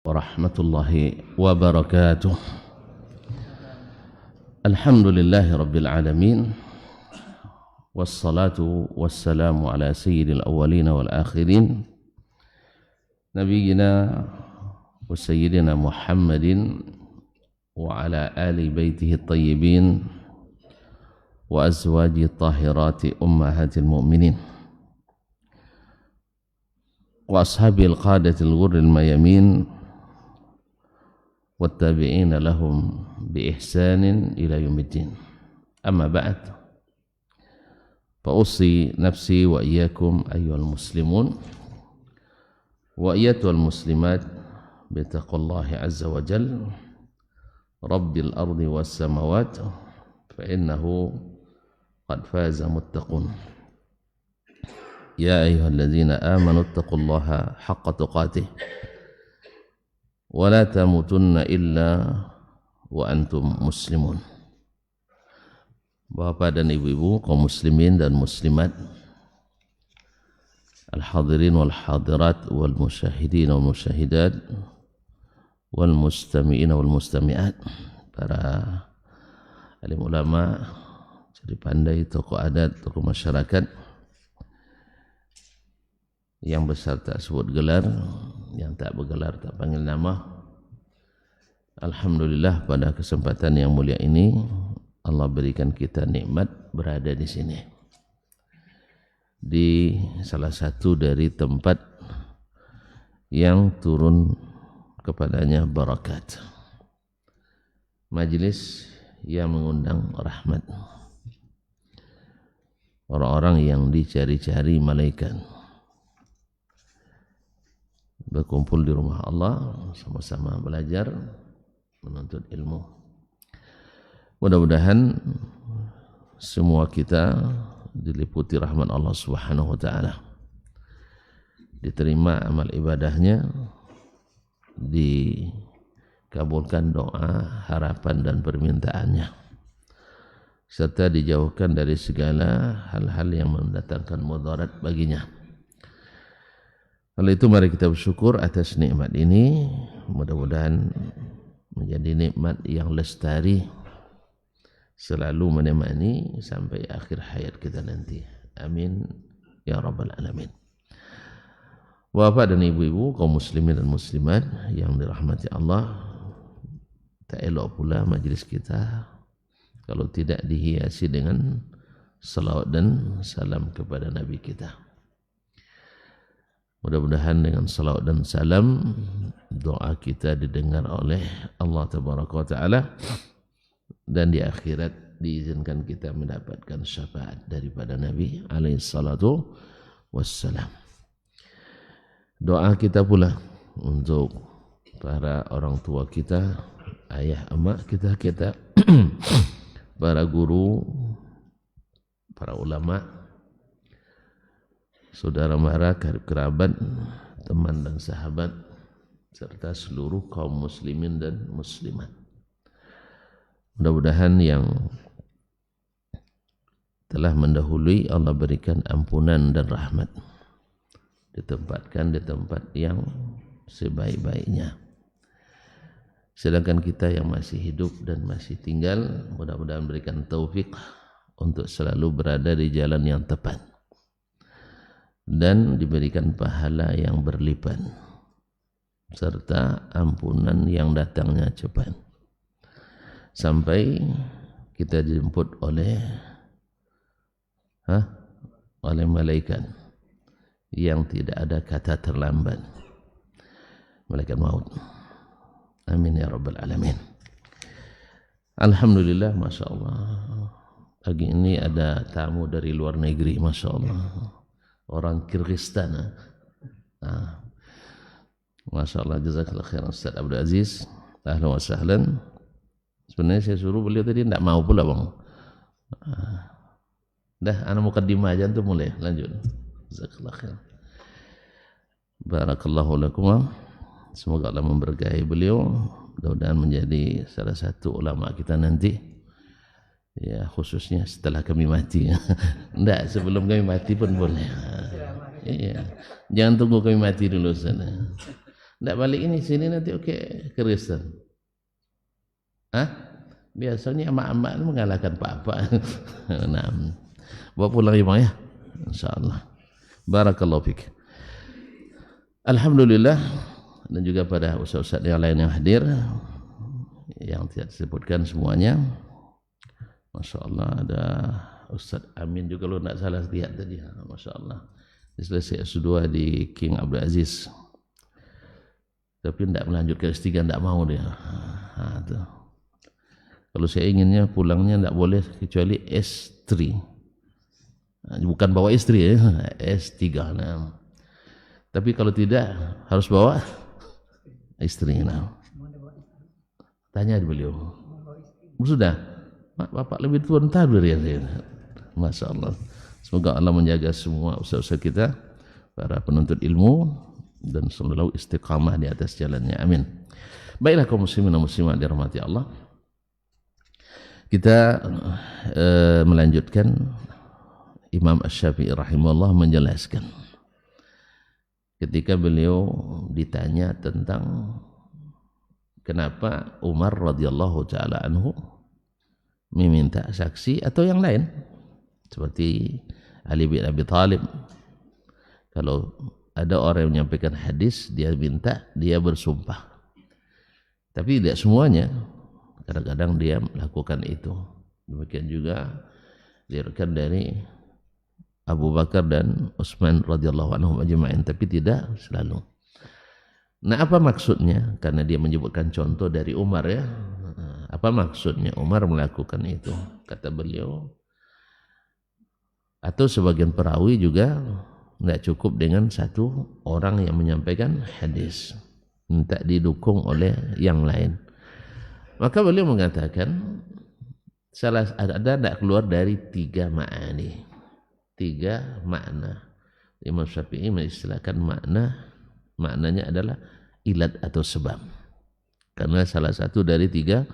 warahmatullahi wabarakatuh. Alhamdulillahi rabbil alamin, wassalatu wassalamu ala sayyidil awwalin wal akhirin, nabiyyina wa sayyidina Muhammadin wa ala ali baitihi at-tayyibin wa azwajihi at-tahirati ummahatil mu'minin wa ashabil qadatil ghurril mayamin wattabi'ina lahum bi ihsanin ila yaumiddin. Amma ba'd, fa usi nafsi wa iyyakum ayyuhal muslimun wa iyyatul muslimat bi taqwallahi azza wa jalla rabbil ardi was samawat fa innahu qad faza muttaqun. Ya ayyuhalladzina amanu taqullaha haqqa tuqatih wa la tamutunna illa wa antum muslimun. Bapak dan ibu-ibu kaum muslimin dan muslimat, al-hadirin wal hadirat wal musyahidin wal musyahidat wal mustami'in wal mustami'at, para alim ulama, jadi pandai, tokoh adat, tokoh masyarakat, yang besar tak sebut gelar, yang tak bergelar tak panggil nama. Alhamdulillah, pada kesempatan yang mulia ini Allah berikan kita nikmat berada di sini, di salah satu dari tempat yang turun kepadanya barakat, majelis yang mengundang rahmat, orang-orang yang dicari-cari malaikat, berkumpul di rumah Allah, sama-sama belajar, menuntut ilmu. Mudah-mudahan semua kita diliputi rahmat Allah Subhanahu wa taala, diterima amal ibadahnya, dikabulkan doa, harapan dan permintaannya, serta dijauhkan dari segala hal-hal yang mendatangkan mudarat baginya. Oleh itu mari kita bersyukur atas nikmat ini, mudah-mudahan menjadi nikmat yang lestari, selalu menemani sampai akhir hayat kita nanti. Amin ya rabbal alamin. Bapak dan ibu-ibu kaum muslimin dan muslimat yang dirahmati Allah, tak elok pula majlis kita kalau tidak dihiasi dengan salawat dan salam kepada Nabi kita. Mudah-mudahan dengan salawat dan salam doa kita didengar oleh Allah Tabaraka wa Ta'ala, dan di akhirat diizinkan kita mendapatkan syafaat daripada Nabi alaihi salatu wassalam. Doa kita pula untuk para orang tua kita, ayah, emak kita, para guru, para ulama, saudara mara, karib kerabat, teman dan sahabat, serta seluruh kaum muslimin dan muslimat. Mudah-mudahan yang telah mendahului Allah berikan ampunan dan rahmat, ditempatkan di tempat yang sebaik-baiknya. Sedangkan kita yang masih hidup dan masih tinggal, mudah-mudahan berikan taufik untuk selalu berada di jalan yang tepat dan diberikan pahala yang berlipat serta ampunan yang datangnya cepat, sampai kita dijemput oleh malaikat yang tidak ada kata terlambat, malaikat maut. Amin ya rabbal alamin. Alhamdulillah, masya Allah, pagi ini ada tamu dari luar negeri, masya Allah, orang Kyrgyzstan. Masya Allah, jazakallah khairan Ustaz Abdul Aziz, ahlan wa sahlan. Sebenarnya saya suruh beliau tadi, tidak mau pula bang. Dah, ana mukaddimah aja, antum mulai, lanjut. Jazakallah khairan. Barakallahu lakum. Semoga Allah memberkahi beliau, mudah-mudahan menjadi salah satu ulama kita nanti, ya khususnya setelah kami mati. Tidak, sebelum kami mati pun boleh. Iya. Jangan tunggu kami mati dulu sana. Nggak balik ini sini nanti oke Kristen. Biasanya emak-emak mengalahkan pak-pak. Nah, bawa pulang imam ya, insyaallah. Barakallahu fik. Alhamdulillah, dan juga pada ustaz-ustaz yang lain yang hadir yang tidak disebutkan semuanya. Masya Allah, ada Ustaz Amin juga, lo tidak salah lihat tadi. Masya Allah, selesai S2 di King Abdul Aziz, tapi tidak melanjutkan S3, tidak mau dia. Kalau saya inginnya pulangnya tidak boleh kecuali S3, bukan bawa istri ya, S3. Nah, tapi kalau tidak harus bawa istri. Nah, tanya beliau. Sudah, bapak lebih tua entah dari saya. Masya Allah. Semoga Allah menjaga semua usaha-usaha kita, para penuntut ilmu, dan selalu istiqamah di atas jalannya. Amin. Baiklah kaum muslimin dan muslimat dirahmati Allah. Kita melanjutkan. Imam Asy-Syafi'i rahimahullah menjelaskan ketika beliau ditanya tentang kenapa Umar radhiyallahu taala anhu meminta saksi atau yang lain seperti Ali bin Abi Thalib. Kalau ada orang yang menyampaikan hadis, dia minta, dia bersumpah. Tapi tidak semuanya, kadang-kadang dia melakukan itu. Demikian juga diriwayatkan dari Abu Bakar dan Utsman radhiyallahu anhum ajma'in, tapi tidak selalu. Nah, apa maksudnya? Karena dia menyebutkan contoh dari Umar ya. Apa maksudnya Umar melakukan itu? Kata beliau, atau sebagian perawi juga tidak cukup dengan satu orang yang menyampaikan hadis, minta didukung oleh yang lain. Maka beliau mengatakan salah ada tidak keluar dari 3 ma'ani, 3 makna. Imam Syafi'i mengistilahkan maknanya adalah ilat atau sebab, karena salah satu dari 3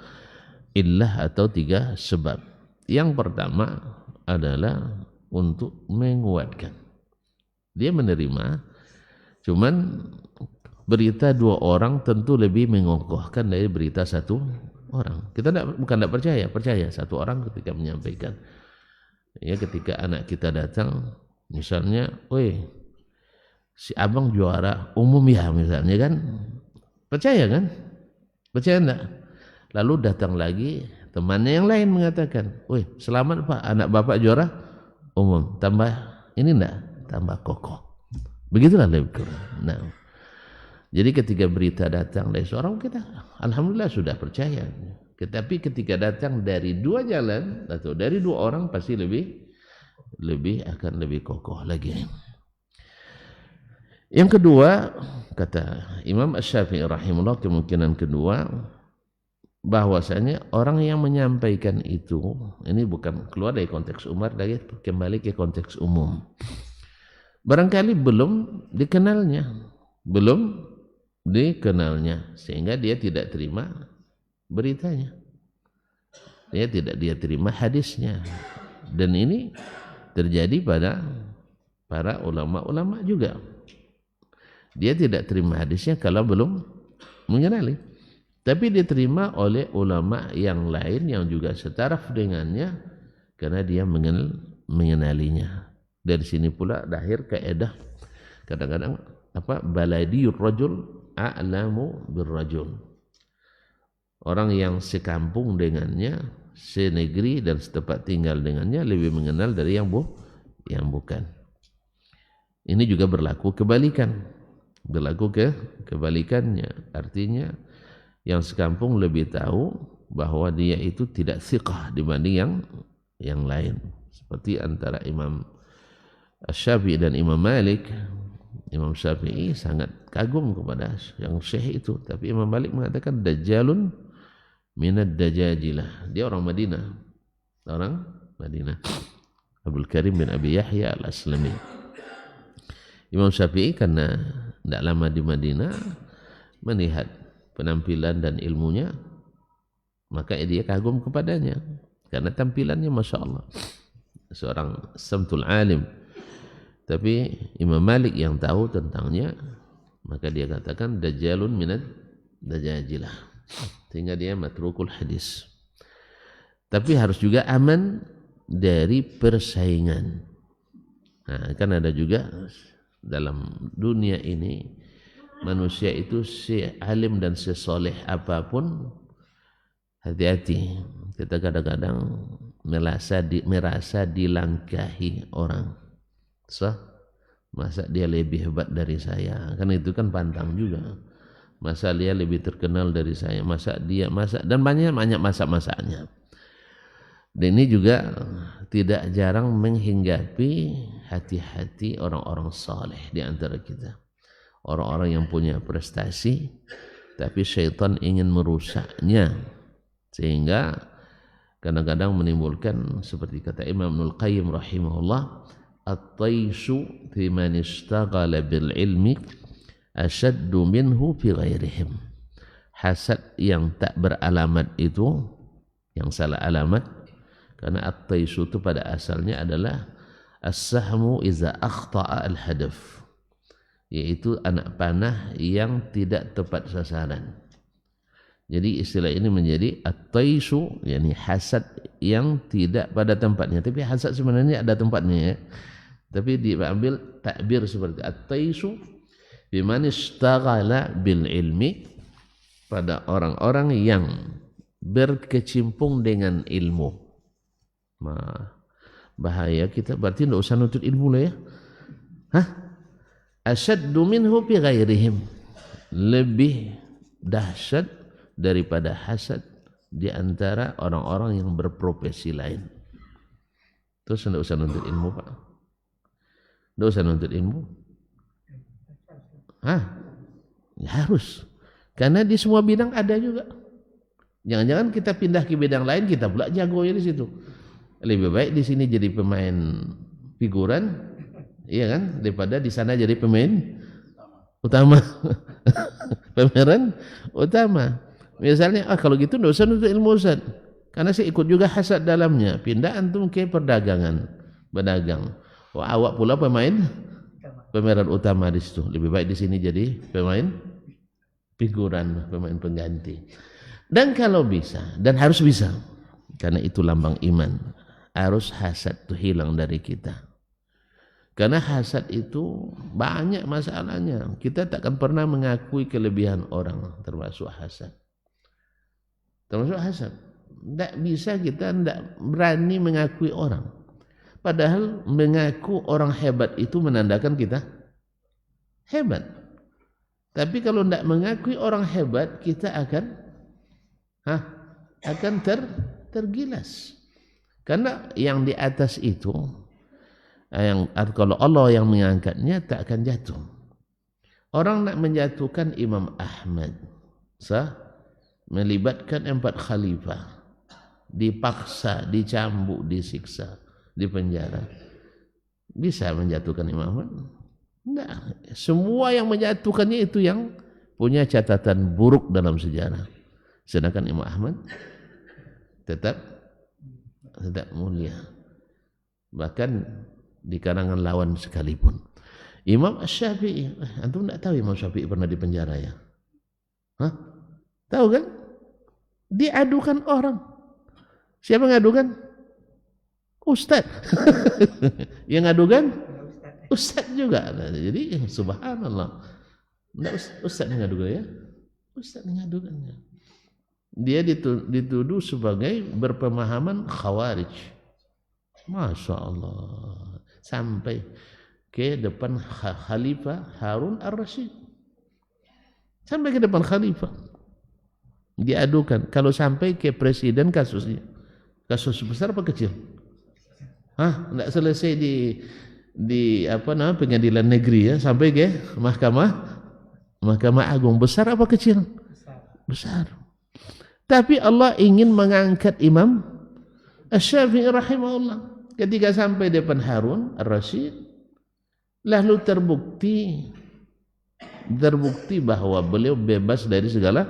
illah atau 3 sebab. Yang pertama adalah untuk menguatkan. Dia menerima, cuman berita 2 orang tentu lebih mengokohkan dari berita 1 orang. Kita bukan tidak percaya 1 orang ketika menyampaikan. Ya, ketika anak kita datang misalnya, "Woi, si abang juara umum ya," misalnya kan, percaya kan? Percaya enggak? Lalu datang lagi temannya yang lain mengatakan, "Woi, selamat Pak, anak bapak juara umum." Tambah ini enggak? Tambah kokoh. Begitulah lebih kurang. Nah, jadi ketika berita datang dari seorang, kita alhamdulillah sudah percaya. Tetapi ketika datang dari 2 jalan atau dari 2 orang, pasti akan lebih kokoh lagi. Yang kedua, kata Imam Asy-Syafi'i rahimahullah, kemungkinan kedua bahwasanya orang yang menyampaikan itu, ini bukan keluar dari konteks Umar, lagi kembali ke konteks umum. Barangkali belum dikenalnya sehingga dia tidak terima beritanya, dia terima hadisnya. Dan ini terjadi pada para ulama-ulama juga. Dia tidak terima hadisnya kalau belum mengenali, tapi diterima oleh ulama yang lain yang juga setaraf dengannya karena dia mengenalinya. Dari sini pula lahir kaidah kadang-kadang baladiyur rajul a'lamu birrajul. Orang yang sekampung dengannya, senegeri dan setempat tinggal dengannya lebih mengenal dari yang bukan. Ini juga berlaku kebalikannya. Artinya yang sekampung lebih tahu bahwa dia itu tidak thiqah dibanding yang lain. Seperti antara Imam Asy-Syafi'i dan Imam Malik. Imam Syafi'i sangat kagum kepada yang syekh itu, tapi Imam Malik mengatakan dajjalun minad dajajilah. Dia orang Madinah. Abdul Karim bin Abi Yahya al-Aslami. Imam Syafi'i karena tidak lama di Madinah, melihat penampilan dan ilmunya, maka dia kagum kepadanya karena tampilannya Masya Allah, seorang samtul alim. Tapi Imam Malik yang tahu tentangnya, maka dia katakan dajjalun minad dajajilah, sehingga dia matrukul hadis. Tapi harus juga aman dari persaingan. Nah, kan ada juga dalam dunia ini manusia itu si alim dan sesoleh apapun, hati-hati. Kita kadang-kadang merasa dilangkahi orang. Masa dia lebih hebat dari saya? Kan itu kan pantang juga. Masa dia lebih terkenal dari saya? Masa dia dan banyak masak-masaknya. Dan ini juga tidak jarang menghinggapi hati-hati orang-orang saleh di antara kita. Orang-orang yang punya prestasi, tapi syaitan ingin merusaknya. Sehingga kadang-kadang menimbulkan seperti kata Imam Ibnul Qayyim rahimahullah, at-taishu fi man ishtaghala bil ilmi ashaddu minhu fi ghairihim. Hasad yang tak beralamat itu, yang salah alamat, karena at-taishu itu pada asalnya adalah as-sahmu iza akhta'a al-hadaf, yaitu anak panah yang tidak tepat sasaran. Jadi istilah ini menjadi at-taishu, yakni hasad yang tidak pada tempatnya. Tapi hasad sebenarnya ada tempatnya ya. Tapi diambil takbir seperti at-taishu biman ishtaghala bil ilmi, pada orang-orang yang berkecimpung dengan ilmu. Bahaya kita, berarti tidak usah nuntut ilmu lah ya. Asyaddu minhu fi ghairihim, lebih dahsyat daripada hasad di antara orang-orang yang berprofesi lain. Terus tidak usah nuntut ilmu Pak, tidak usah nuntut ilmu. Ya harus, karena di semua bidang ada juga. Jangan-jangan kita pindah ke bidang lain, kita pula jago ya di situ. Lebih baik di sini jadi pemain figuran, iya kan, daripada di sana jadi pemain utama. Pemeran utama. Misalnya, kalau gitu tidak usah nuntut ilmu Ustaz, karena saya ikut juga hasad dalamnya. Pindah antum ke perdagangan, berdagang. Wah, awak pula pemeran utama di situ. Lebih baik di sini jadi pemain figuran, pemain pengganti. Dan kalau bisa, dan harus bisa, karena itu lambang iman, harus hasad itu hilang dari kita. Karena hasad itu banyak masalahnya. Kita takkan pernah mengakui kelebihan orang, termasuk hasad. Tidak bisa, kita tidak berani mengakui orang. Padahal mengaku orang hebat itu menandakan kita hebat. Tapi kalau tidak mengakui orang hebat, kita akan tergilas. Karena yang di atas itu, kalau Allah yang mengangkatnya, tak akan jatuh. Orang nak menjatuhkan Imam Ahmad, melibatkan 4 khalifah, dipaksa, dicambuk, disiksa, dipenjara. Bisa menjatuhkan Imam Ahmad? Tidak. Semua yang menjatuhkannya itu yang punya catatan buruk dalam sejarah. Sedangkan Imam Ahmad tetap mulia, bahkan di kalangan lawan sekalipun. Imam Syafi'i, antum tidak tahu Imam Syafi'i pernah dipenjara ya? Tahu kan? Diadukan orang. Siapa ngadukan? Ustaz. Yang ngadukan? Ustaz juga. Jadi subhanallah. Ustaz yang ngadukan ya? Ustaz yang ngadukannya. Dia dituduh sebagai berpemahaman khawarij. Masya Allah. Sampai ke depan Khalifah Harun ar-Rasyid. Sampai ke depan Khalifah. Diadukan. Kalau sampai ke presiden kasusnya. Kasus besar apa kecil? Tidak selesai di pengadilan negeri ya. Sampai ke Mahkamah Agung. Besar apa kecil? Besar. Tapi Allah ingin mengangkat Imam Asy-Syafi'i rahimahullah. Ketika sampai depan Harun ar-Rasyid, lalu terbukti bahwa beliau bebas dari segala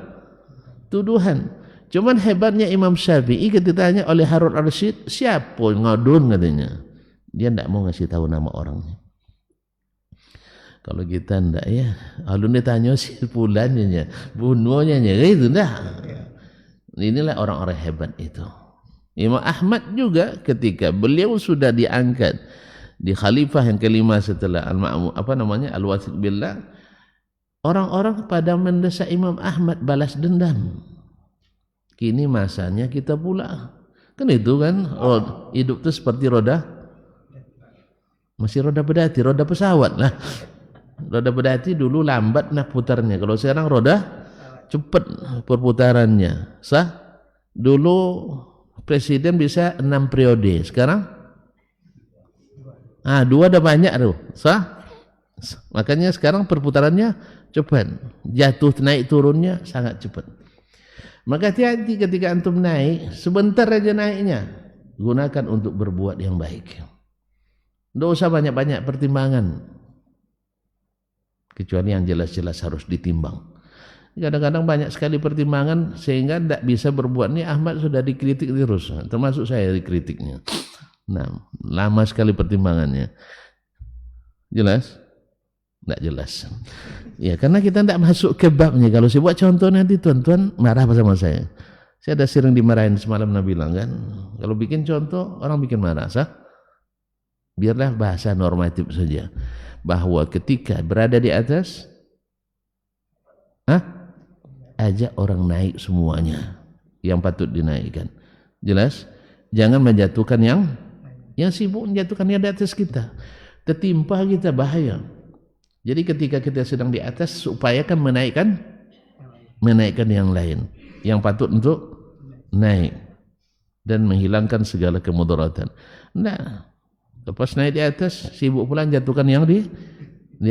tuduhan. Cuman hebatnya Imam Syafi'i ketika ditanya oleh Harun ar-Rasyid, siapa ngadun katanya. Dia tidak mau ngasih tahu nama orangnya. Kalau kita ndak ya, alun ditanya si pulannya, bunuhnya itu ndak. Inilah orang-orang hebat itu. Imam Ahmad juga ketika beliau sudah diangkat di khalifah yang kelima setelah Al-Wathid billah, orang-orang pada mendesak Imam Ahmad balas dendam. Kini masanya kita pula. Kan itu kan, hidup itu seperti roda, masih roda pedati, roda pesawat lah. Roda pedati dulu lambat nah putarnya, kalau sekarang roda cepat perputarannya. Sah? Dulu presiden bisa 6 periode, sekarang 2 udah banyak tuh. Sah? Makanya sekarang perputarannya cepat, jatuh naik turunnya sangat cepat. Maka hati-hati ketika antum naik, sebentar aja naiknya, gunakan untuk berbuat yang baik. Tidak usah banyak-banyak pertimbangan, kecuali yang jelas-jelas harus ditimbang. Kadang-kadang banyak sekali pertimbangan sehingga tidak bisa berbuat. Nih Ahmad sudah dikritik terus, termasuk saya dikritiknya. Nah, lama sekali pertimbangannya. Jelas? Tidak jelas. Ya, karena kita tidak masuk ke babnya. Kalau saya buat contoh nanti tuan-tuan marah sama saya. Saya ada sering dimarahin semalam Nabi bilang kan, kalau bikin contoh orang bikin marah, sah? Biarlah bahasa normatif saja. Bahwa ketika berada di atas, ajak orang naik semuanya yang patut dinaikkan. Jelas? Jangan menjatuhkan yang sibuk, menjatuhkan yang di atas kita. Tertimpa kita bahaya. Jadi ketika kita sedang di atas, upayakan menaikkan yang lain yang patut untuk naik dan menghilangkan segala kemudaratan. Nah, lepas naik di atas, sibuk pula jatuhkan yang di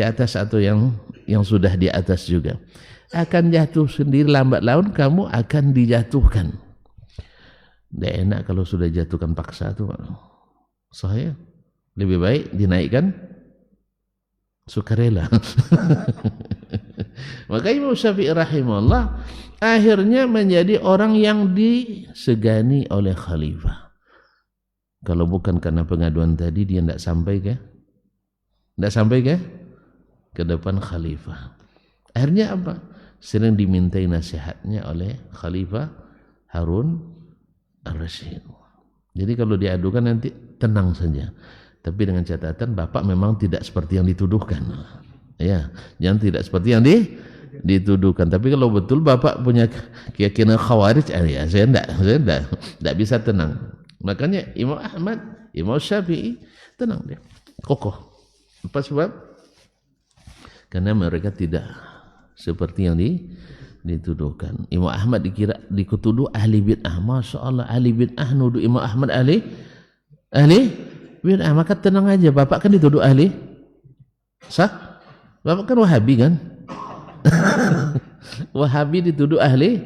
atas atau yang sudah di atas juga. Akan jatuh sendiri, lambat laun kamu akan dijatuhkan. Tidak enak kalau sudah jatuhkan paksa tuh. Saya lebih baik dinaikkan sukarela. Maka Imam Syafi'i rahimahullah akhirnya menjadi orang yang disegani oleh khalifah. Kalau bukan karena pengaduan tadi, dia tidak sampai ke depan khalifah. Akhirnya apa? Sering dimintai nasihatnya oleh Khalifah Harun Ar-Rasyid. Jadi kalau diadukan nanti tenang saja. Tapi dengan catatan bapak memang tidak seperti yang dituduhkan. Ya, jangan tidak seperti yang dituduhkan. Tapi kalau betul bapak punya keyakinan khawarij, ya saya tidak bisa tenang. Makanya Imam Ahmad, Imam Syafi'i tenang dia, kokoh. Apa sebab? Karena mereka tidak seperti yang dituduhkan. Imam Ahmad dituduh ahli bid'ah. Masya Allah, ahli bid'ah nuduh Imam Ahmad ahli bid'ah. Maka tenang aja, bapak kan dituduh ahli sah? Bapak kan Wahabi kan? Wahabi dituduh ahli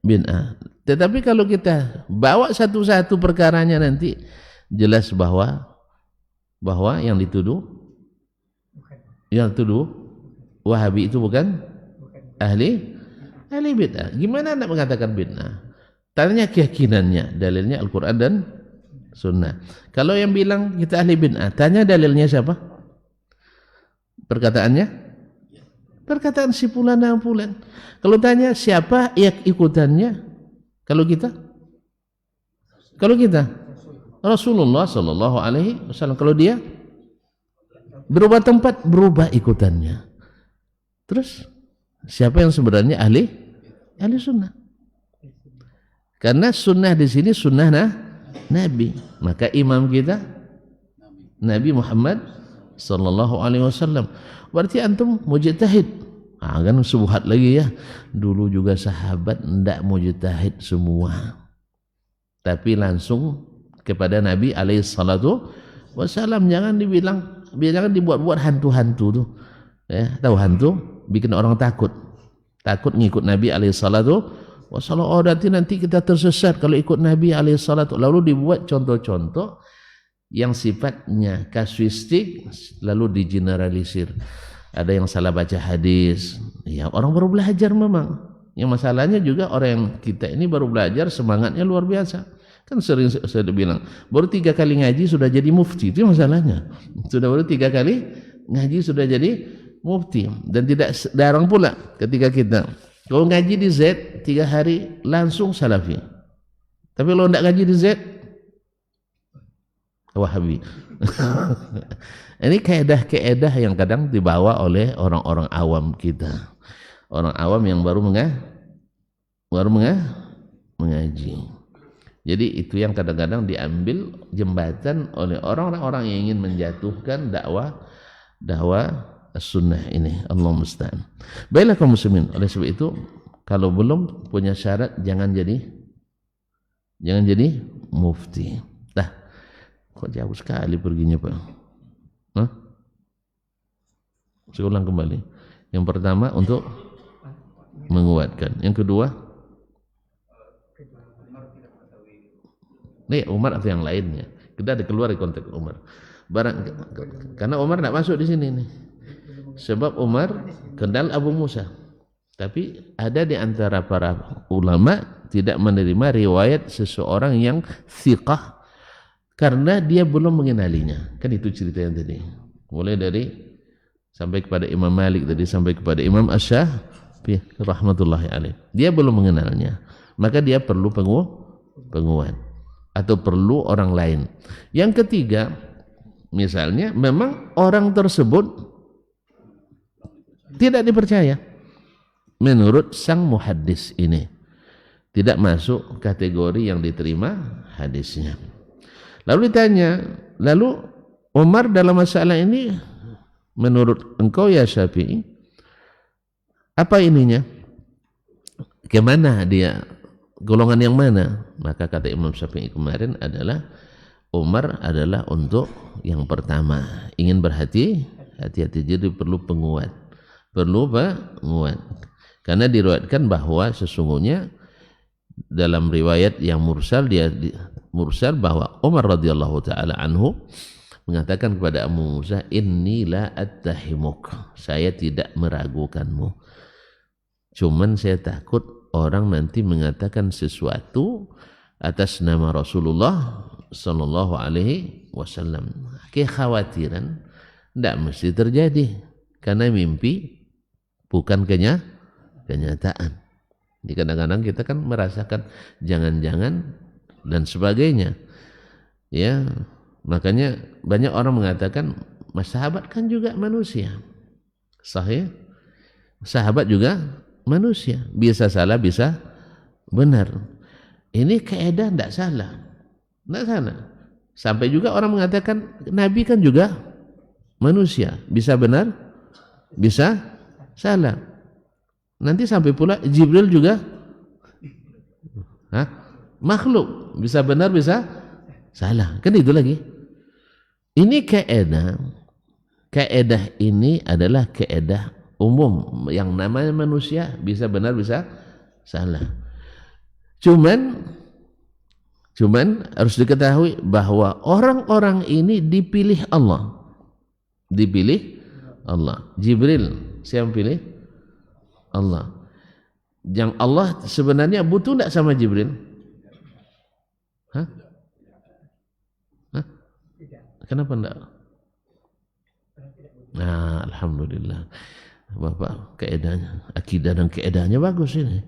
bid'ah. Tetapi kalau kita bawa satu-satu perkaranya nanti jelas bahwa yang dituduh Wahabi itu bukan ahli bid'ah. Gimana anda mengatakan bid'ah? Tanya keyakinannya, dalilnya Al-Quran dan Sunnah. Kalau yang bilang kita ahli bid'ah, tanya dalilnya siapa? Perkataannya? Perkataan si fulan dan fulan. Kalau tanya siapa ikutannya? Kalau kita Rasulullah Sallallahu Alaihi Wasallam. Kalau dia berubah tempat, berubah ikutannya. Terus siapa yang sebenarnya ahli sunnah? Karena sunnah di sini sunnah Nabi. Maka imam kita Nabi Muhammad Sallallahu Alaihi Wasallam. Berarti antum mujtahid. Kan subhat lagi ya. Dulu juga sahabat tidak mujtahid semua, tapi langsung kepada Nabi alaihi salatu wasallam. Jangan dibuat-buat hantu-hantu tuh. Ya, tahu hantu bikin orang takut ngikut Nabi alaihi salatu wasallam. Oh, nanti kita tersesat kalau ikut Nabi alaihi salatu. Lalu dibuat contoh-contoh yang sifatnya kasuistik lalu digeneralisir. Ada yang salah baca hadis. Ya, orang baru belajar memang. Yang masalahnya juga orang yang kita ini baru belajar, semangatnya luar biasa. Kan sering saya bilang, baru 3 kali ngaji sudah jadi mufti. Itu masalahnya. Sudah baru 3 kali ngaji sudah jadi mufti. Dan tidak jarang pula ketika kita kalau ngaji di Z 3 hari langsung salafi, tapi kalau tidak ngaji di Z Wahabi. Ini keedah yang kadang dibawa oleh orang-orang awam kita, orang awam yang baru mengaji. Jadi itu yang kadang-kadang diambil jembatan oleh orang-orang yang ingin menjatuhkan dakwah sunnah ini. Allah musta'an. Baiklah kaum muslimin, oleh sebab itu kalau belum punya syarat jangan jadi mufti. Kok jauh sekali perginya Pak? Saya ulang kembali. Yang pertama untuk menguatkan. Yang kedua, nih Umar atau yang lainnya. Kita ada keluar dari konteks Umar. Karena Umar tidak masuk di sini nih. Sebab Umar kenal Abu Musa. Tapi ada di antara para ulama tidak menerima riwayat seseorang yang thiqah karena dia belum mengenalinya. Kan itu ceritanya tadi. Mulai dari sampai kepada Imam Malik tadi, sampai kepada Imam Asy-Syafi'i rahmatullahi alaih. Dia belum mengenalnya. Maka dia perlu penguat atau perlu orang lain. Yang ketiga, misalnya memang orang tersebut tidak dipercaya menurut sang muhaddis ini. Tidak masuk kategori yang diterima hadisnya. Lalu ditanya, lalu Umar dalam masalah ini menurut engkau ya Syafi'i apa ininya? Kemana dia? Golongan yang mana? Maka kata Imam Syafi'i kemarin adalah Umar adalah untuk yang pertama, ingin hati-hati, jadi perlu penguat. Karena diriwayatkan bahwa sesungguhnya dalam riwayat yang mursal bahwa Umar radhiyallahu taala anhu mengatakan kepada Abu Musa, inni la attahimuk, saya tidak meragukanmu, cuman saya takut orang nanti mengatakan sesuatu atas nama Rasulullah sallallahu alaihi wasallam. Kekhawatiran tidak mesti terjadi karena mimpi bukan kenyataan. Jadi kadang-kadang kita kan merasakan jangan-jangan dan sebagainya. Ya, makanya banyak orang mengatakan sahabat kan juga manusia. Sahih? Sahabat juga manusia, bisa salah, bisa benar. Ini kaidah tidak salah. Tidak salah. Sampai juga orang mengatakan Nabi kan juga manusia, bisa benar, bisa salah. Nanti sampai pula Jibril juga makhluk, bisa benar, bisa salah. Kan itu lagi. Ini kaidah ini adalah kaidah umum yang namanya manusia bisa benar, bisa salah. Cuman harus diketahui bahwa orang-orang ini dipilih Allah. Jibril siapa yang pilih? Allah. Yang Allah sebenarnya butuh tidak sama Jibril? Kenapa enggak? Nah, alhamdulillah. Bapak, kaedahnya, akidah dan kaedahnya bagus ini.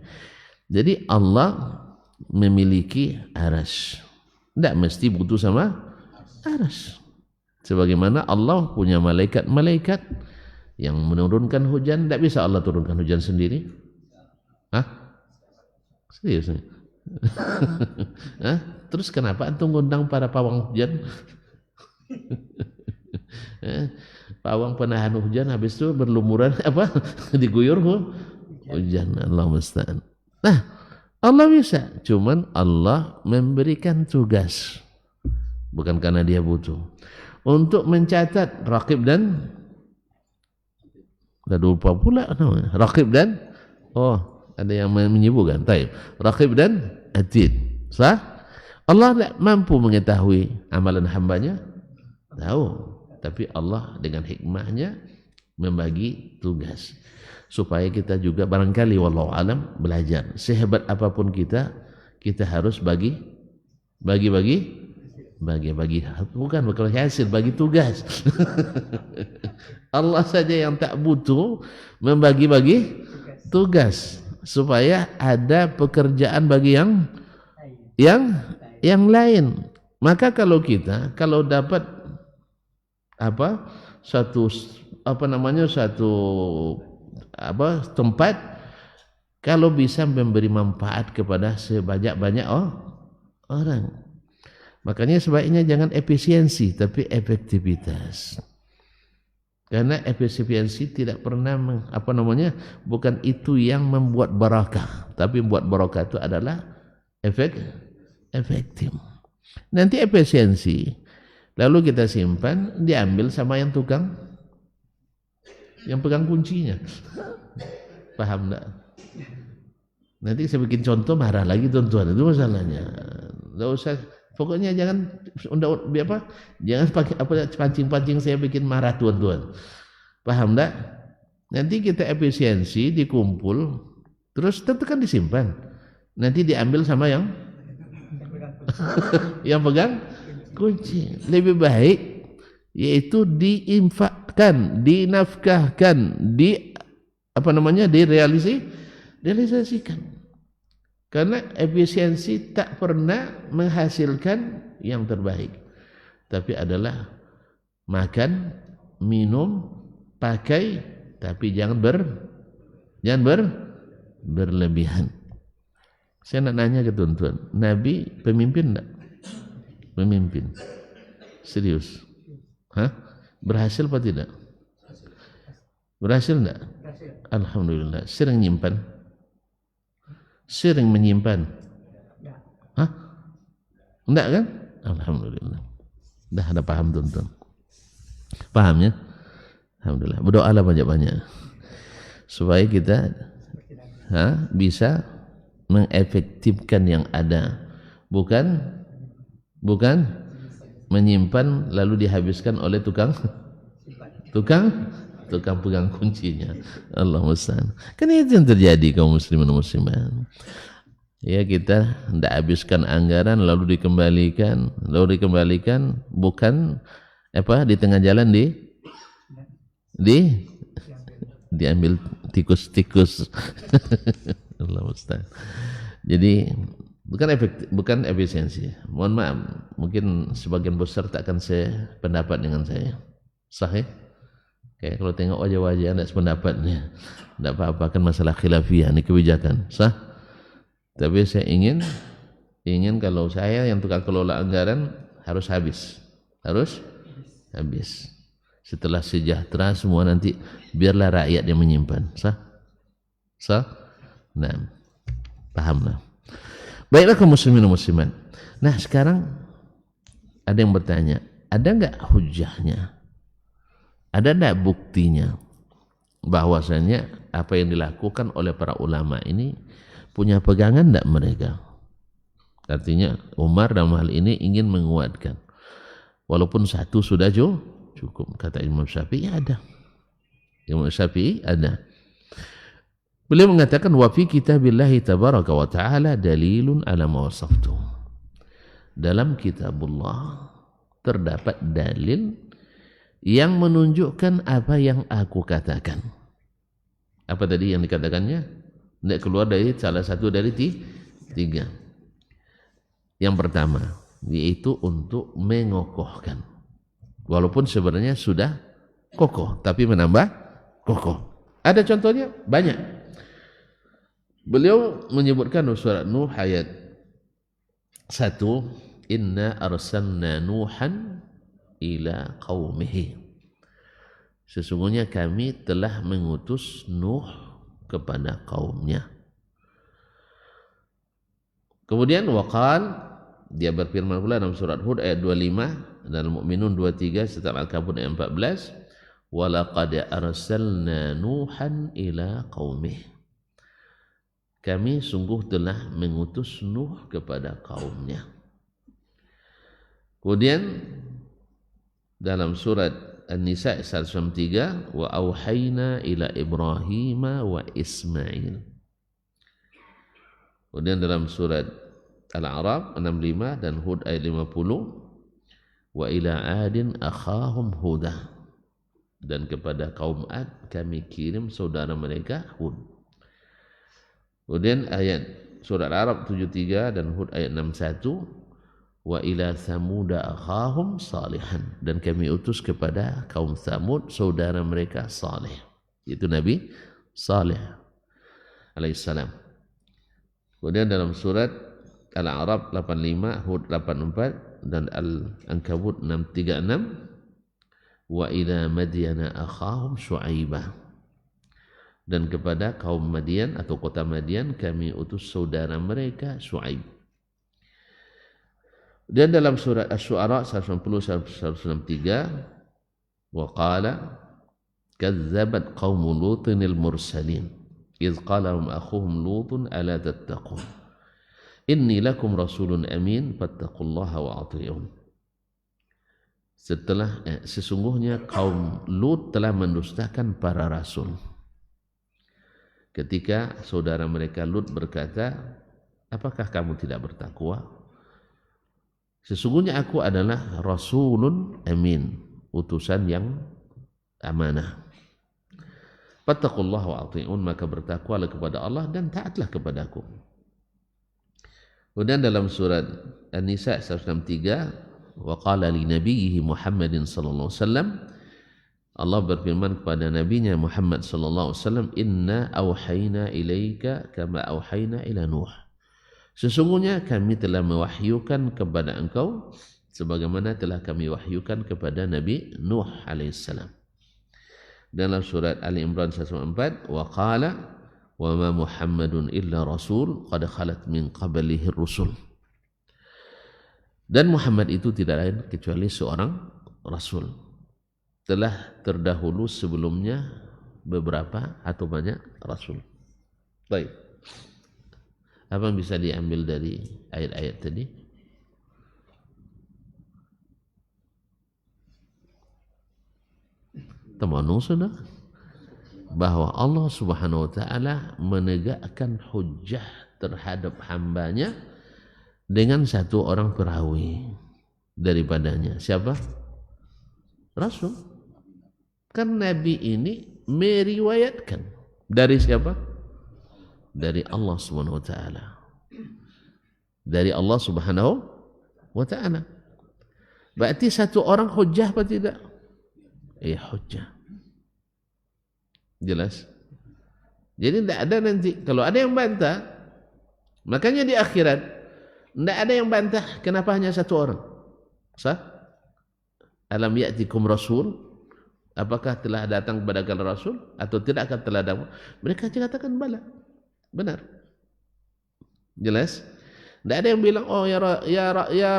Jadi Allah memiliki aras. Tidak mesti butuh sama aras. Sebagaimana Allah punya malaikat-malaikat yang menurunkan hujan, tidak bisa Allah turunkan hujan sendiri. Serius nih? Terus kenapa antum ngundang para pawang hujan? Pawang penahan hujan habis itu berlumuran diguyur hujan. Allah musta'an. Nah, Allah bisa, cuman Allah memberikan tugas bukan karena dia butuh untuk mencatat raqib dan udah lupa pula namanya. Raqib dan ada yang menyebutkan raqib dan atid. Sah? Allah tidak mampu mengetahui amalan hambanya, tahu, tapi Allah dengan hikmahnya membagi tugas supaya kita juga barangkali wallahu alam belajar. Sehebat apapun kita harus bagi bagi bukan hasil, bagi tugas. Allah saja yang tak butuh membagi-bagi tugas supaya ada pekerjaan bagi yang lain. Maka kalau dapat satu tempat, kalau bisa memberi manfaat kepada sebanyak-banyak orang, makanya sebaiknya jangan efisiensi tapi efektivitas. Karena efisiensi tidak pernah bukan itu yang membuat barakah, tapi membuat barakah itu adalah efektif. Nanti efisiensi lalu kita simpan, diambil sama yang tukang yang pegang kuncinya. Paham enggak? Nanti saya bikin contoh marah lagi tuan-tuan, itu masalahnya. Enggak usah, pokoknya jangan pakai pancing-pancing saya bikin marah tuan-tuan. Paham enggak? Nanti kita efisiensi, dikumpul, terus tentu kan disimpan. Nanti diambil sama yang yang pegang kunci. Lebih baik yaitu diinfakkan, dinafkahkan, direalisasikan. Karena efisiensi tak pernah menghasilkan yang terbaik, tapi adalah makan, minum, pakai, tapi jangan berlebihan. Saya nak nanya ke tuan-tuan, Nabi pemimpin enggak? Pemimpin. Serius? Berhasil apa tidak? Berhasil enggak? Alhamdulillah. Sering menyimpan? Enggak kan? Alhamdulillah. Dah ada paham tuan-tuan. Paham ya? Alhamdulillah. Berdoalah banyak-banyak supaya kita bisa mengefektifkan yang ada, bukan menyimpan lalu dihabiskan oleh tukang pegang kuncinya. Allah musta'an. Kan itu yang terjadi kaum muslimin dan muslimat. Ya, kita tidak habiskan anggaran lalu dikembalikan bukan di tengah jalan diambil tikus-tikus. Allah musta'an. Jadi bukan efisiensi. Mohon maaf, mungkin sebagian besar tak akan sependapat dengan saya. Sahih? Kayak kalau tengok wajah-wajah tidak sependapatnya, tidak apa-apa, kan masalah khilafiyah, ini kebijakan. Sah? Tapi saya ingin kalau saya yang tukang kelola anggaran harus habis. Setelah sejahtera semua nanti biarlah rakyat yang menyimpan. Sah? Nah, pahamlah. Baiklah kaum muslimin dan muslimat. Nah, sekarang ada yang bertanya, ada enggak hujahnya? Ada enggak buktinya bahwasanya apa yang dilakukan oleh para ulama ini punya pegangan enggak mereka? Artinya Umar dalam hal ini ingin menguatkan. Walaupun satu sudah cukup, kata Imam Syafi'i ada. Beliau mengatakan wa fi kitabillahi tabaraka wa ta'ala dalilun ala ma wasaftu. Dalam kitabullah terdapat dalil yang menunjukkan apa yang aku katakan. Apa tadi yang dikatakannya? Tidak keluar dari salah satu dari tiga. Yang pertama, yaitu untuk mengokohkan. Walaupun sebenarnya sudah kokoh, tapi menambah kokoh. Ada contohnya? Banyak. Beliau menyebutkan surat Nuh ayat 1, inna arsalna Nuhan ila qaumihi. Sesungguhnya kami telah mengutus Nuh kepada kaumnya. Kemudian waqal, dia berfirman pula dalam surat Hud ayat 25 dan Al-Mu'minun 23 serta Al-Kabun ayat 14, walaqad arsalna Nuhan ila qaumihi. Kami sungguh telah mengutus Nuh kepada kaumnya. Kemudian dalam surat An-Nisa 103, wa auhayna ila Ibrahim wa Ismail. Kemudian dalam surat Al-A'raf 65 dan Hud ayat 50, wa ila adin akhahum huda, dan kepada kaum Ad kami kirim saudara mereka Hud. Kemudian ayat surat Al-Arab 73 dan Hud ayat 61, wa ila Samuda akhahum salihan, dan kami utus kepada kaum Samud saudara mereka Saleh, yaitu Nabi Saleh alaihissalam. Kemudian dalam surat Al-A'raf 85, Hud 84 dan Al-Ankabut 636, wa ila Madyana akhahum Syu'aibah, dan kepada kaum Madian atau kota Madian kami utus saudara mereka Syu'aib. Dan dalam surat Asy-Syu'ara 190-193, wa qala kazzabat qaumu lutinil mursalin idh qala lahum akhuhum lutun ala tattaqun inni lakum rasulun amin fattaqullaha wa ati'un. Sesungguhnya kaum Lut telah mendustakan para rasul. Ketika saudara mereka Lut berkata, apakah kamu tidak bertakwa? Sesungguhnya aku adalah rasulun amin, utusan yang amanah. Fattaqullaha wa ati'un, maka bertakwalah kepada Allah dan taatlah kepadaku. Kemudian dalam surat An-Nisa 163, wa qala li nabiyhi Muhammadin sallallahu alaihi wasallam, Allah berfirman kepada nabinya Muhammad sallallahu alaihi wasallam, inna auhayna ilaika kama auhayna ila Nuh, sesungguhnya kami telah mewahyukan kepada engkau sebagaimana telah kami wahyukan kepada Nabi Nuh alaihissalam. Dalam surat Ali Imran 104, wa qala wa ma Muhammadun illa rasul qad khalat min qablihi rusul, dan Muhammad itu tidak lain kecuali seorang rasul, telah terdahulu sebelumnya beberapa atau banyak rasul. Baik, apa yang bisa diambil dari ayat-ayat tadi? Temanung sudah bahwa Allah Subhanahu wa taala menegakkan hujjah terhadap hambanya dengan satu orang perawi daripadanya. Siapa? Rasul. Kan Nabi ini meriwayatkan dari siapa? Dari Allah Subhanahu wa taala. Dari Allah Subhanahu wa taala. Berarti satu orang hujjah apa tidak? Hujjah. Jelas? Jadi tidak ada nanti, kalau ada yang bantah, makanya di akhirat tidak ada yang bantah kenapa hanya satu orang. Sah? Alam ya'tikum rasul, apakah telah datang kepada kalian rasul atau tidak akan telah datang? Mereka katakan bala, benar. Jelas? Tidak ada yang bilang, oh ya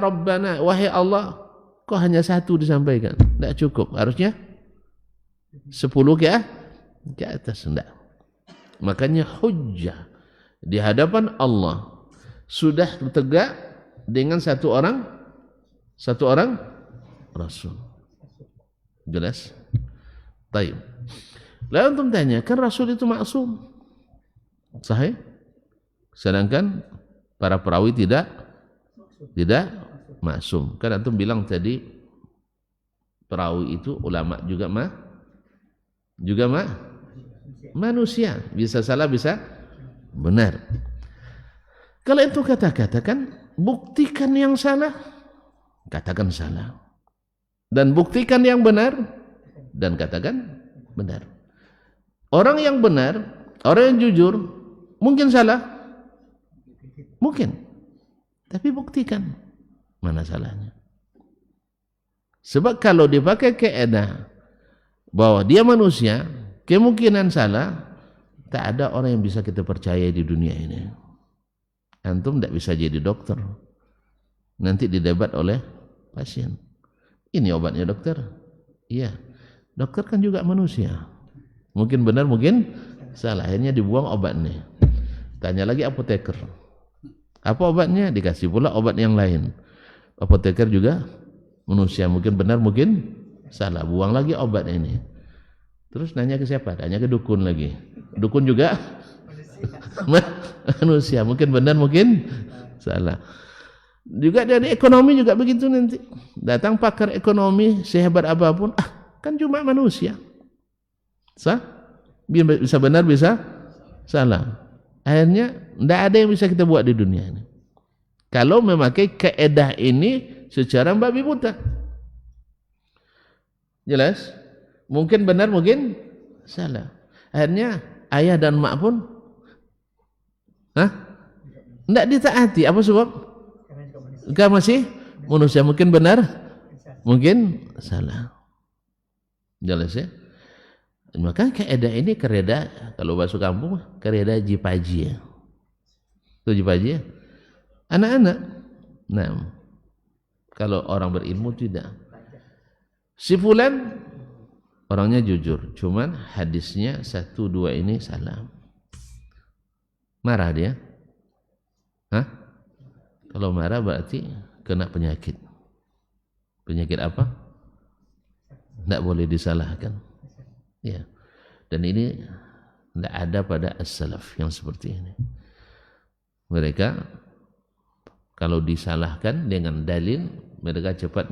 Rabbana, wahai Allah, kok hanya satu disampaikan? Tidak cukup, harusnya 10 ke atas. Tidak. Makanya hujjah di hadapan Allah sudah tegak dengan satu orang rasul. Jelas? Baik. Lalu antum tanya, kan rasul itu maksum? Sahih? Sedangkan para perawi tidak maksum. Kan antum bilang tadi perawi itu ulama juga manusia, bisa salah bisa benar. Kalau itu katakan buktikan yang salah, katakan salah, dan buktikan yang benar dan katakan benar. Orang yang benar, orang yang jujur mungkin salah, mungkin, tapi buktikan mana salahnya. Sebab kalau dipakai kaidah bahwa dia manusia, kemungkinan salah, tak ada orang yang bisa kita percaya di dunia ini. Antum tidak bisa jadi dokter, nanti didebat oleh pasien. Ini obatnya dokter, iya. Dokter kan juga manusia, mungkin benar mungkin salah, akhirnya dibuang obatnya. Tanya lagi apoteker, apa obatnya? Dikasih pula obat yang lain. Apoteker juga manusia, mungkin benar mungkin salah, buang lagi obat ini. Terus nanya ke siapa? Tanya ke dukun lagi. Dukun juga manusia, mungkin benar mungkin salah. Juga dari ekonomi juga begitu nanti. Datang pakar ekonomi sehebat apapun, kan cuma manusia. Bisa benar, bisa salah. Akhirnya tidak ada yang bisa kita buat di dunia ini. Kalau memakai kaedah ini secara babi buta. Jelas? Mungkin benar, mungkin salah. Akhirnya ayah dan mak pun tidak ditaati. Apa sebab? Karena masih manusia, mungkin benar, mungkin salah. Jelas ya? Maka kaedah ini kereda, kalau bahasa kampung kereda jipaji ya. Itu jipaji ya? Anak-anak. Nah, kalau orang berilmu tidak. Si fulan orangnya jujur, cuman hadisnya 1-2 ini salah. Marah dia. Kalau marah berarti kena penyakit. Penyakit apa? Tidak boleh disalahkan. Ya. Dan ini tidak ada pada as-salaf yang seperti ini. Mereka kalau disalahkan dengan dalil, mereka cepat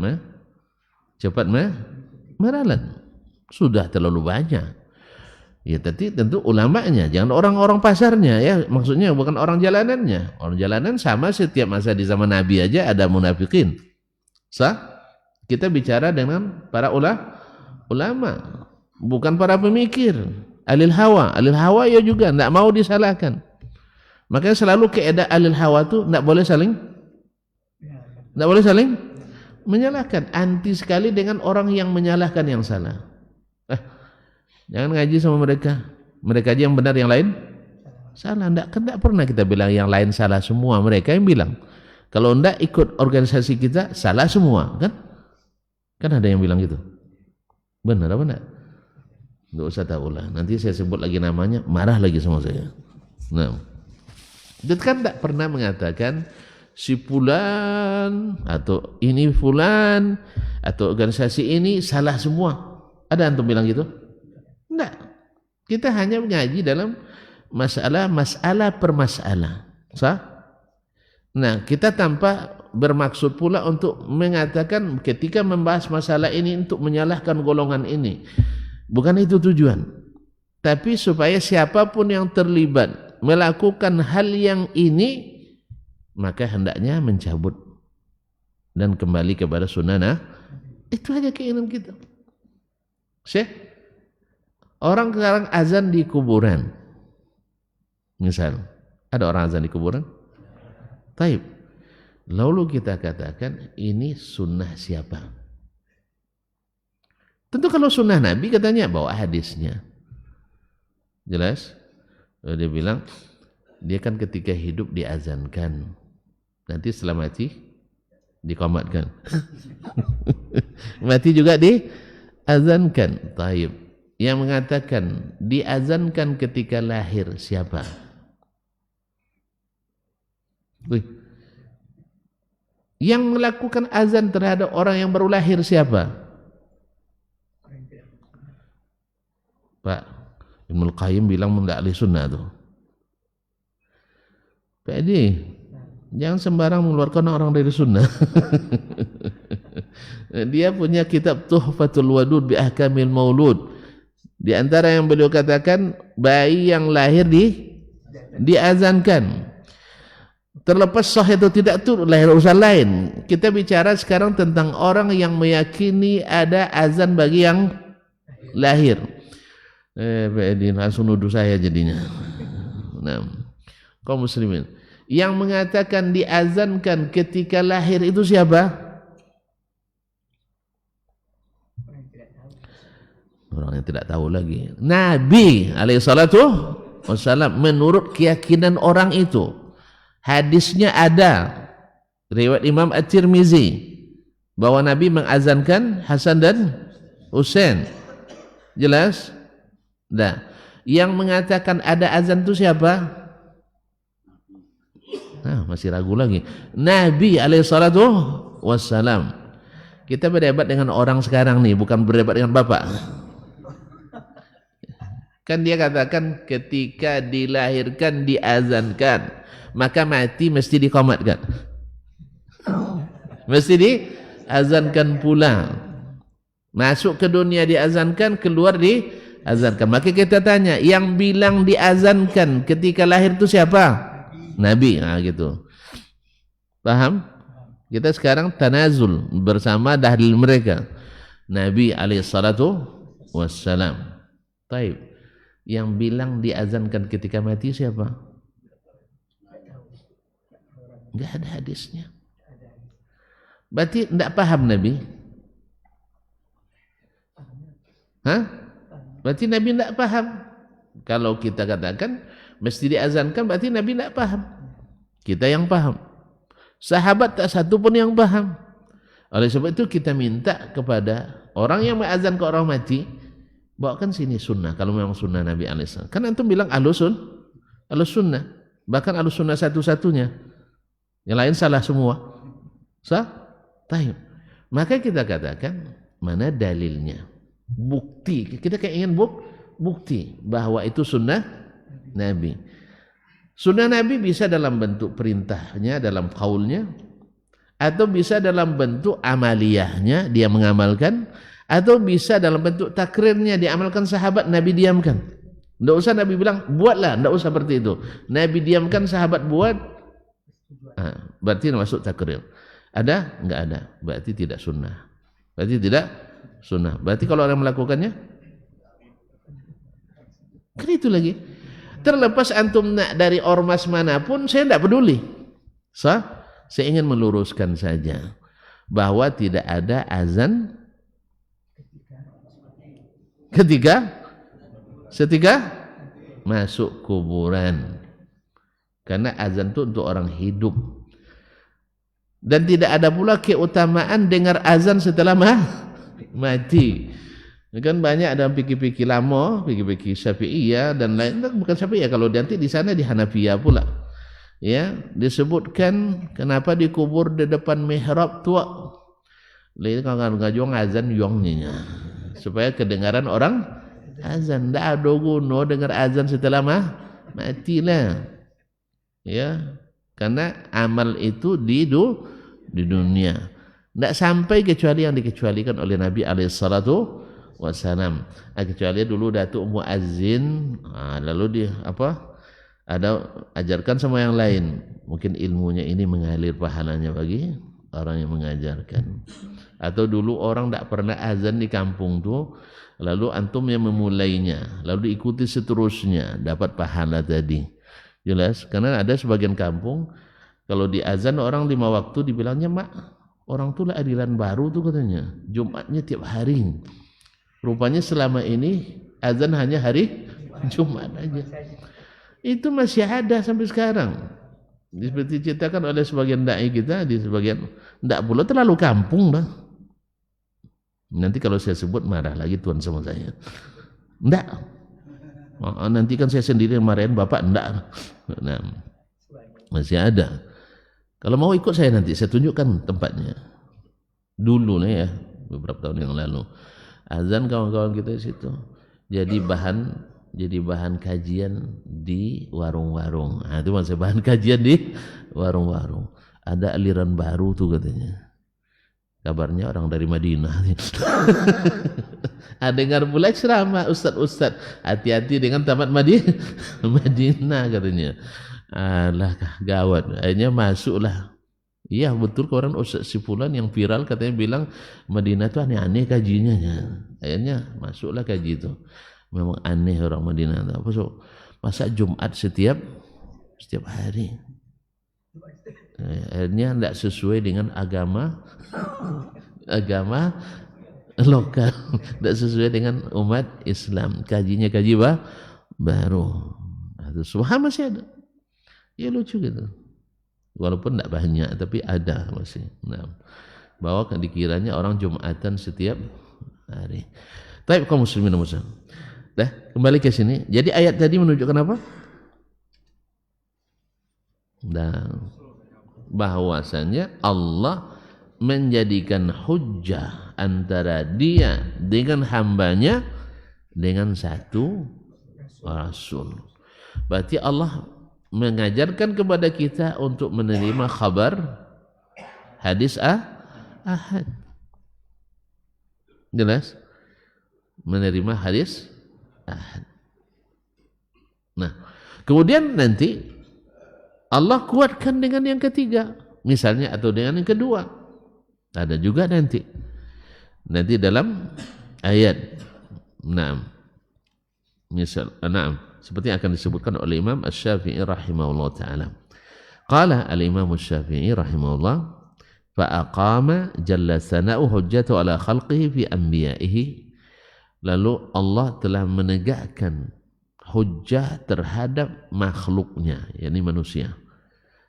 meralat. Sudah terlalu banyak. Ya, tapi tentu ulamanya, jangan orang-orang pasarnya ya, maksudnya bukan orang jalanannya. Orang jalanan sama setiap masa di zaman Nabi aja ada munafikin. Kita bicara dengan para ulama, bukan para pemikir. Alil hawa ya juga tidak mau disalahkan. Makanya selalu keadaan alil hawa itu tidak boleh saling menyalahkan. Anti sekali dengan orang yang menyalahkan yang salah. Jangan ngaji sama mereka. Mereka aja yang benar, yang lain salah. Tidak pernah kita bilang yang lain salah semua. Mereka yang bilang. Kalau tidak ikut organisasi kita, salah semua. Kan ada yang bilang gitu. Benar apa enggak? Tidak usah tahu lah. Nanti saya sebut lagi namanya, marah lagi sama saya. Nah, itu kan tidak pernah mengatakan si fulan atau ini fulan atau organisasi ini salah semua. Ada antum bilang gitu? Tidak. Kita hanya mengaji dalam masalah per masalah. Nah, kita tanpa bermaksud pula untuk mengatakan ketika membahas masalah ini untuk menyalahkan golongan ini. Bukan itu tujuan. Tapi supaya siapapun yang terlibat melakukan hal yang ini, maka hendaknya mencabut dan kembali kepada sunnah. Itu aja keinginan kita. Orang sekarang azan di kuburan. Misal, ada orang azan di kuburan? Taib. Lalu kita katakan ini sunnah siapa? Tentu kalau sunnah Nabi katanya bawa hadisnya. Jelas? Dia bilang, dia kan ketika hidup diazankan. Nanti setelah mati dikomatkan. Mati juga diazankan. Taib. Yang mengatakan diazankan ketika lahir siapa? Yang melakukan azan terhadap orang yang baru lahir siapa? Pak Ibnul Qayyim bilang tidak ahli sunnah tuh. Pak Edi, jangan sembarang mengeluarkan orang dari sunnah. Dia punya kitab Tuhfatul Wadud bi Ahkamil Maulud. Di antara yang beliau katakan, bayi yang lahir diazankan. Terlepas sah atau tidak itu lahir urusan lain. Kita bicara sekarang tentang orang yang meyakini ada azan bagi yang lahir. Pak Edi langsung nuduh saya jadinya. Nah, kaum muslimin, yang mengatakan diazankan ketika lahir itu siapa? Orang yang tidak tahu lagi. Nabi alaihissalatu wassalam menurut keyakinan orang itu. Hadisnya ada. Riwayat Imam At-Tirmizi bahwa Nabi mengazankan Hasan dan Husain. Jelas? Nah, yang mengatakan ada azan itu siapa? Nah, masih ragu lagi. Nabi alaihissalatu wassalam. Kita berdebat dengan orang sekarang nih, bukan berdebat dengan Bapak. Kan dia katakan ketika dilahirkan diazankan, maka mati mesti dikomatkan. Mesti diazankan pula. Masuk ke dunia diazankan, keluar diazankan. Maka kita tanya, yang bilang diazankan ketika lahir itu siapa? Nabi. Nah, gitu. Paham? Kita sekarang tanazul bersama dalil mereka. Nabi alaihissalatu wassalam. Taib. Yang bilang diazankan ketika mati siapa? Enggak ada hadisnya. Berarti tidak paham Nabi? Hah? Berarti Nabi tidak paham. Kalau kita katakan mesti diazankan, berarti Nabi tidak paham. Kita yang paham. Sahabat tak satu pun yang paham. Oleh sebab itu kita minta kepada orang yang mengazan ke orang mati, bawakan sini sunnah. Kalau memang sunnah Nabi alaihissalam. Kan antum bilang ahlus sunnah. Bahkan ahlus sunnah satu-satunya. Yang lain salah semua. Sah? Taib. Maka kita katakan mana dalilnya? Bukti. Kita kayak ingin bukti bahwa itu sunnah Nabi. Sunnah Nabi bisa dalam bentuk perintahnya, dalam qaulnya, atau bisa dalam bentuk amaliyahnya, dia mengamalkan, atau bisa dalam bentuk takrirnya, diamalkan sahabat, Nabi diamkan. Tidak usah Nabi bilang, buatlah, tidak usah seperti itu. Nabi diamkan, sahabat buat, berarti masuk takrir. Ada? Enggak ada. Berarti tidak sunnah. Berarti tidak sunnah. Berarti kalau orang melakukannya, kan itu lagi. Terlepas antum nak dari ormas manapun, saya tidak peduli. Saya ingin meluruskan saja bahwa tidak ada azan ketika masuk kuburan. Karena azan itu untuk orang hidup. Dan tidak ada pula keutamaan dengar azan setelah mati. Kan banyak dalam fikih-fikih lama, fikih-fikih Syafi'iyah dan lain, bukan Syafi'iyah, kalau nanti di sana di Hanafiyah pula. Ya, disebutkan kenapa dikubur di depan mihrab tua. Lain kalau ngajong azan yongnya supaya kedengaran orang azan. Tidak ada guna dengar azan setelah matilah. Ya, karena amal itu di dunia. Tidak sampai kecuali yang dikecualikan oleh Nabi alaihissalatu wassalam. Kecuali dulu datuk muazzin, lalu ada ajarkan sama yang lain. Mungkin ilmunya ini mengalir pahalanya bagi orang yang mengajarkan. Atau dulu orang tak pernah azan di kampung tu, lalu antum yang memulainya, lalu diikuti seterusnya, dapat pahala tadi. Jelas, karena ada sebagian kampung kalau di azan orang 5 waktu dibilangnya, mak, orang tu lah adilan baru tu katanya, Jumatnya tiap hari. Rupanya selama ini azan hanya hari Jumat aja. Itu masih ada sampai sekarang. Seperti diceritakan oleh sebagian dai kita, di sebagian tidak pula terlalu kampung dah. Nanti kalau saya sebut marah lagi tuan sama saya. Enggak. Nanti kan saya sendiri yang marahin bapak, enggak. Nah, masih ada. Kalau mau ikut saya nanti, saya tunjukkan tempatnya. Dulu nih ya, beberapa tahun yang lalu. Azan kawan-kawan kita di situ. Jadi bahan kajian di warung-warung. Itu masih bahan kajian di warung-warung. Ada aliran baru tuh katanya. Kabarnya orang dari Madinah. Dengar pula ceramah ustaz, hati-hati dengan tamat Madinah katanya. Alah gawat. Akhirnya masuklah. Iya betul, orang ustaz si fulan yang viral katanya bilang Madinah itu aneh-aneh kajinya. Akhirnya masuklah kaji itu. Memang aneh orang Madinah. Apa so? Masa Jumat setiap hari. Akhirnya tidak sesuai dengan agama lokal, tidak sesuai dengan umat Islam. Kajinya kaji baru. Subhanallah masih ada. Ya lucu gitu. Walaupun tidak banyak, tapi ada masih. Nah, bahwa dikiranya orang Jumatan setiap hari. Tapi kaum muslimin muslim. Dah, kembali ke sini. Jadi ayat tadi menunjukkan apa? Dan bahwasanya Allah menjadikan hujjah antara dia dengan hambanya dengan satu rasul. Berarti Allah mengajarkan kepada kita untuk menerima khabar hadis ahad. Jelas? Menerima hadis ahad. Nah, kemudian nanti Allah kuatkan dengan yang ketiga, misalnya, atau dengan yang kedua. Ada juga nanti dalam ayat. Seperti yang akan disebutkan oleh Imam Asy-Syafi'i rahimahullah ta'ala. Qala al-Imam Asy-Syafi'i rahimahullah, fa aqama jalla sana'u hujjatu ala khalqihi fi anbiya'ihi. Lalu Allah telah menegakkan hujjah terhadap makhluknya, yakni manusia,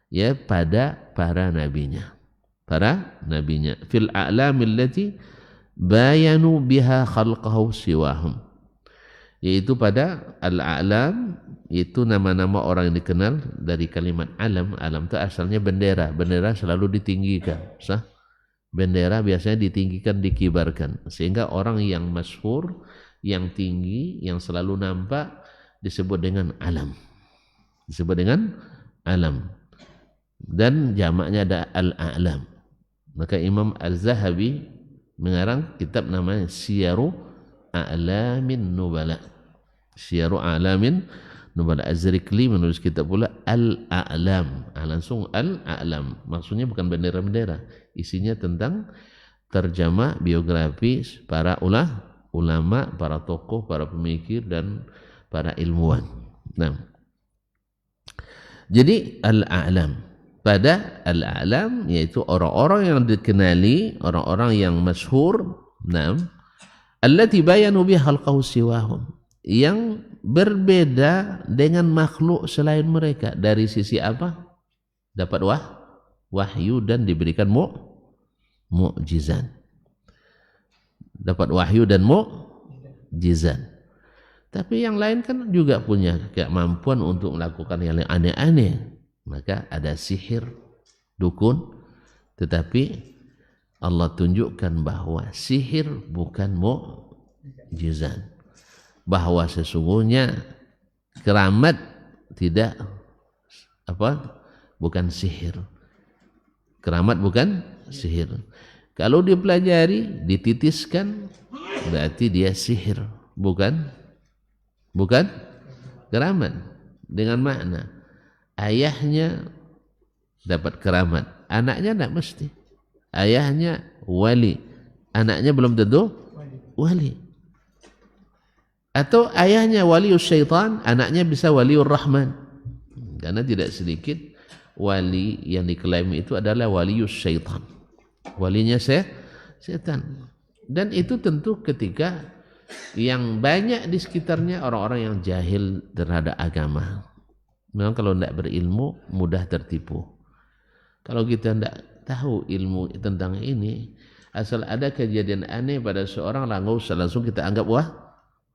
ya, pada para nabinya. Fil a'lamil lati bayanu biha khalqahu siwahum, yaitu pada al-a'lam, itu nama-nama orang yang dikenal dari kalimat alam. Alam itu asalnya bendera. Bendera selalu ditinggikan, sah? Bendera biasanya ditinggikan, dikibarkan, sehingga orang yang masyhur, yang tinggi, yang selalu nampak, disebut dengan alam. Dan jamaknya ada al-a'lam. Maka Imam Al-Zahabi mengarang kitab namanya Syiaru A'lamin Nubala. Syiaru A'lamin Nubala. Az-Zirikli menulis kitab pula Al-A'lam. Langsung Al-A'lam. Maksudnya bukan bendera-bendera. Isinya tentang terjemah biografi para ulama, para tokoh, para pemikir, dan para ilmuwan. Nah, jadi Al-A'lam. Pada Al-A'lam, yaitu orang-orang yang dikenali, orang-orang yang masyhur, allati bayanu biha khalqahu siwahum, yang berbeda dengan makhluk selain mereka. Dari sisi apa? Dapat wahyu dan diberikan mu'jizat. Dapat wahyu dan mu'jizat. Tapi yang lain kan juga punya kemampuan untuk melakukan yang aneh-aneh. Maka ada sihir, dukun, tetapi Allah tunjukkan bahwa sihir bukan mu'jizat, bahwa sesungguhnya keramat bukan sihir. Keramat bukan sihir. Kalau dipelajari, dititiskan, berarti dia sihir, bukan keramat. Dengan makna ayahnya dapat keramat, anaknya tidak mesti. Ayahnya wali, anaknya belum tentu wali. Atau ayahnya walius syaitan, anaknya bisa waliur rahman. Karena tidak sedikit wali yang diklaim itu adalah walius syaitan, walinya setan. Dan itu tentu ketika yang banyak di sekitarnya orang-orang yang jahil terhadap agama. Memang kalau tidak berilmu mudah tertipu. Kalau kita tidak tahu ilmu tentang ini, asal ada kejadian aneh pada seorang, langsung kita anggap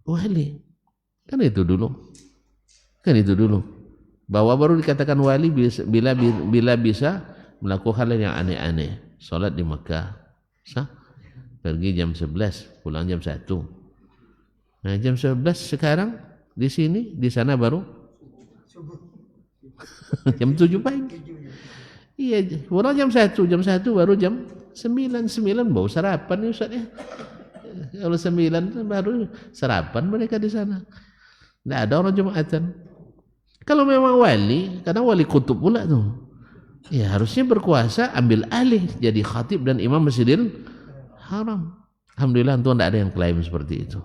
wali. Kan itu dulu. Bahwa baru dikatakan wali bila bisa melakukan hal yang aneh-aneh. Salat di Mekah, pergi jam 11, pulang jam 1. Nah, jam 11 sekarang di sini, di sana baru jam 7 pagi. Iya, pulang jam 1 baru jam 9 baru sarapan ya Ustaz ya. Kalau 9 baru sarapan mereka di sana. Tidak ada orang Jumatan. Kalau memang wali, karena wali kutub pula tuh, ya harusnya berkuasa, ambil alih jadi khatib dan imam Masjidil Haram. Alhamdulillah untung tidak ada yang klaim seperti itu.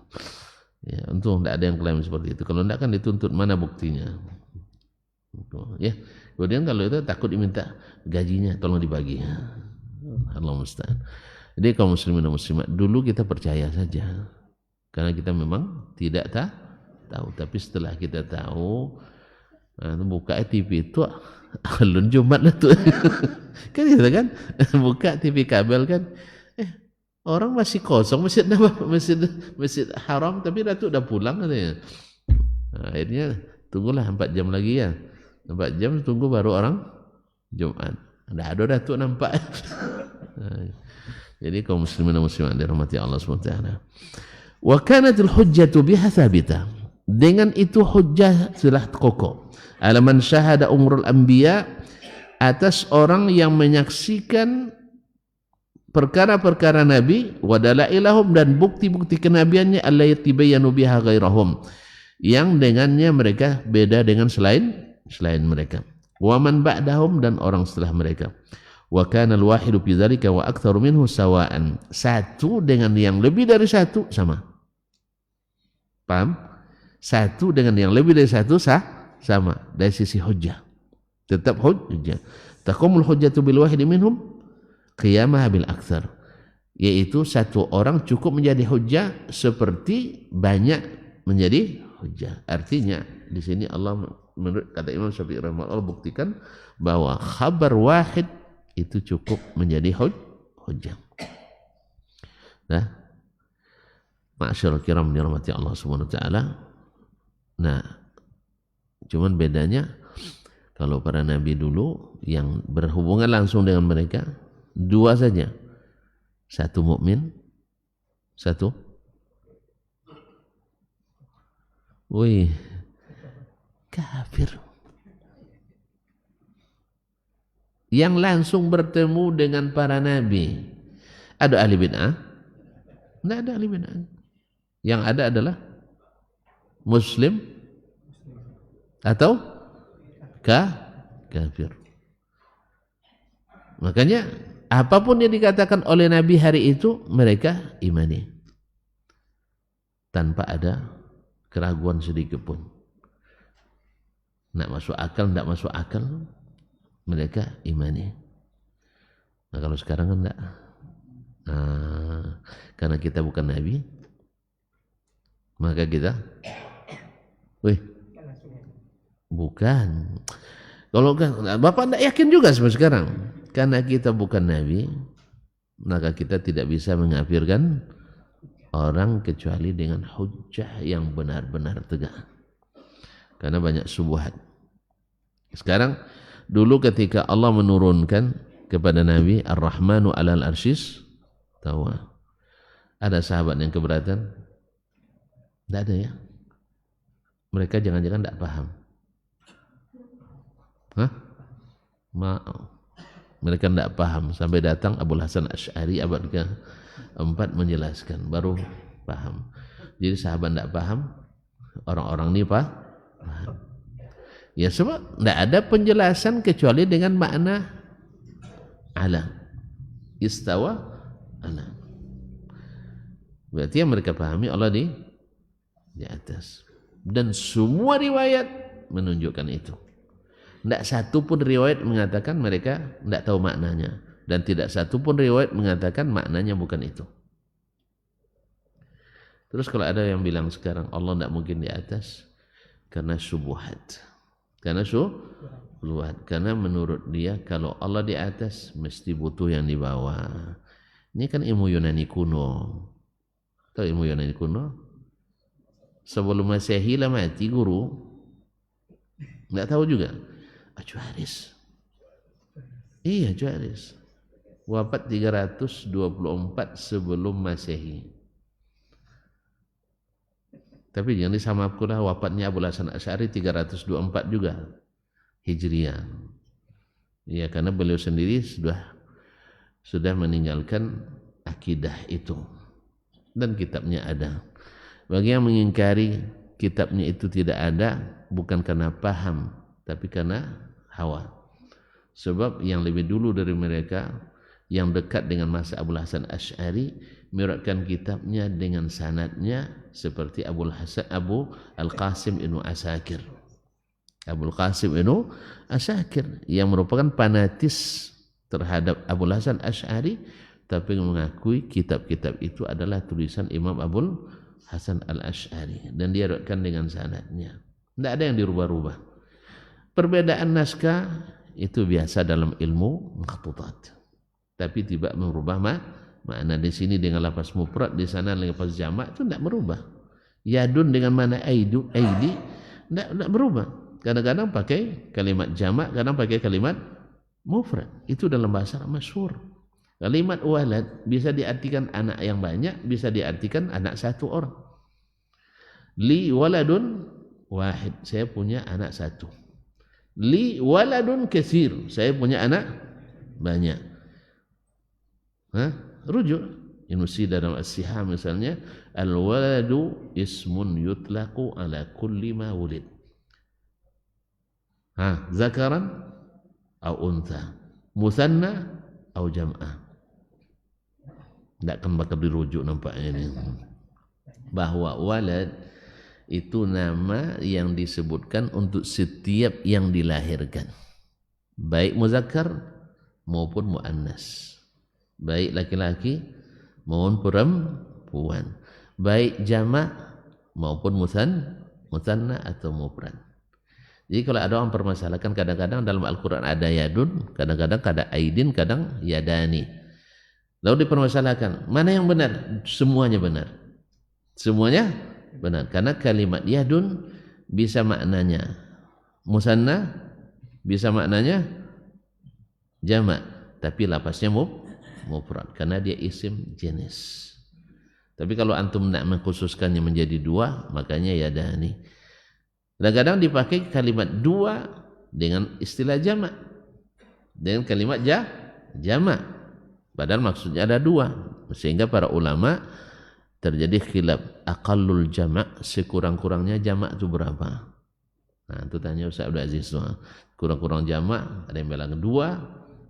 Ya, untung tidak ada yang klaim seperti itu. Kalau tidak kan dituntut, mana buktinya? Ya. Kemudian kalau itu takut diminta gajinya, tolong dibagi. Allah musta'an. Jadi kaum muslimin dan muslimat, dulu kita percaya saja karena kita memang tidak tahu. Tapi setelah kita tahu, buka TV itu alun Jumat lah tuh. Kan gitu kan? Buka TV kabel kan, orang masih kosong masjid Haram, tapi Datuk udah pulang katanya. Akhirnya tunggulah 4 jam lagi ya. 4 jam tunggu baru orang Jumat. Ada Datuk nampak. Jadi kaum muslimin dan muslimat dirahmati Allah SWT. Wa kanatil hujjatu biha thabita. Dengan itu hujjah telah kokoh. Ala man syahada umrul anbiya, atas orang yang menyaksikan perkara-perkara Nabi wa dalailahum, dan bukti-bukti kenabiannya allati bayyanu biha ghairahum, yang dengannya mereka beda dengan selain mereka, wa man ba'dahum, dan orang setelah mereka. Wa kana al-wahidu fi dzalika wa aktsaru minhu sawa'an, satu dengan yang lebih dari satu sama. Paham? Satu dengan yang lebih dari satu sama dari sisi hujjah, tetap hujjah. Taqumul hujjatu bil wahidi minhum qiyamah bil aktsar, yaitu satu orang cukup menjadi hujjah seperti banyak menjadi hujjah. Artinya di sini Allah, menurut kata Imam Syafi'i rahimahullah, buktikan bahwa khabar wahid itu cukup menjadi hujjah. Nah, ma'asyiral kiram dirahmati Allah Subhanahu wa taala. Nah, cuman bedanya kalau para nabi dulu yang berhubungan langsung dengan mereka dua saja. Satu mukmin, satu kafir. Yang langsung bertemu dengan para nabi, ada ahli bid'ah? Tidak ada ahli bid'ah. Yang ada adalah muslim atau kafir. Makanya apapun yang dikatakan oleh nabi hari itu mereka imani tanpa ada keraguan sedikit pun. Nak masuk akal, tidak masuk akal, mereka imani. Nah, kalau sekarang kan enggak. Karena kita bukan nabi, maka kita bukan. Kalau Bapak enggak yakin juga sampai sekarang. Karena kita bukan nabi, maka kita tidak bisa mengkafirkan orang kecuali dengan hujjah yang benar-benar tegak. Karena banyak syubhat. Sekarang, dulu ketika Allah menurunkan kepada Nabi Ar-Rahmanu 'alal arsyis tawa, ada sahabat yang keberatan? Tidak ada ya. Mereka jangan-jangan tidak paham. Mereka tidak paham sampai datang Abul Hasan Asy'ari abad ke-4 menjelaskan, baru paham. Jadi sahabat tidak paham, orang-orang ini paham. Ya, sebab tidak ada penjelasan kecuali dengan makna ala, istawa ala. Berarti yang mereka pahami Allah di atas. Dan semua riwayat menunjukkan itu. Tidak satu pun riwayat mengatakan mereka tidak tahu maknanya, dan tidak satu pun riwayat mengatakan maknanya bukan itu. Terus kalau ada yang bilang sekarang Allah tidak mungkin di atas, karena syubhat. Karena menurut dia kalau Allah di atas mesti butuh yang di bawah. Ini kan ilmu Yunani kuno. Tahu ilmu Yunani kuno? Sebelum Masehi lah mati guru. Enggak tahu juga. Acuaris. Iya, Acuaris. Wafat 324 sebelum Masehi. Tapi jangan disamakan wafatnya Abul Hasan Asy'ari 324 juga Hijriah. Ya, karena beliau sendiri sudah meninggalkan akidah itu. Dan kitabnya ada. Bagi yang mengingkari kitabnya itu tidak ada, bukan karena paham, tapi karena hawa. Sebab yang lebih dulu dari mereka, yang dekat dengan masa Abul Hasan Asy'ari, meriwayatkan kitabnya dengan sanadnya seperti Abu Al-Qasim Ibnu Asakir. Abul Qasim Ibnu Asakir yang merupakan fanatis terhadap Abul Hasan Asy'ari, tapi mengakui kitab-kitab itu adalah tulisan Imam Abul Hasan Al-Asy'ari, dan dia riwayatkan dengan sanadnya. Tidak ada yang dirubah-rubah. Perbedaan naskah itu biasa dalam ilmu makhtutat, tapi tidak merubah makna. Di sini dengan lafaz mufrad, di sana dengan lafaz jamak, itu tidak merubah. Yadun dengan mana aidi tidak berubah. Kadang-kadang pakai kalimat jamak, kadang pakai kalimat mufrad. Itu dalam bahasa masyhur. Kalimat walad bisa diartikan anak yang banyak, bisa diartikan anak satu orang. Li waladun wahid, saya punya anak satu. Li waladun katsir, saya punya anak banyak. Rujuk. Ibnu Sina dalam As-Sihah misalnya, al-waladu ismun yutlaqu ala kulli ma wulid. Zakaran au untha, musanna au jam'ah. Tidak akan bakal dirujuk nampaknya ini. Bahwa walad itu nama yang disebutkan untuk setiap yang dilahirkan, baik muzakkar maupun muannas, baik laki-laki maupun perempuan, baik jamak maupun musanna atau mufrad. Jadi kalau ada orang permasalahkan, kadang-kadang dalam Al-Quran ada yadun, kadang-kadang ada aidin, kadang yadani. Lalu dipermasalahkan, mana yang benar? Semuanya benar. Semuanya benar. Karena kalimat yadun bisa maknanya musanna, bisa maknanya jamak, tapi lapasnya mufrad karena dia isim jenis. Tapi kalau antum nak mengkhususkannya menjadi dua, makanya yadani. Kadang-kadang dipakai kalimat dua dengan istilah jamak, dengan kalimat jamak, padahal maksudnya ada dua. Sehingga para ulama terjadi khilaf, aqallul jamak, sekurang-kurangnya jamak itu berapa? Nah, itu tanya Ustaz Abdul Aziz. Kurang-kurang jamak, ada yang bilang dua,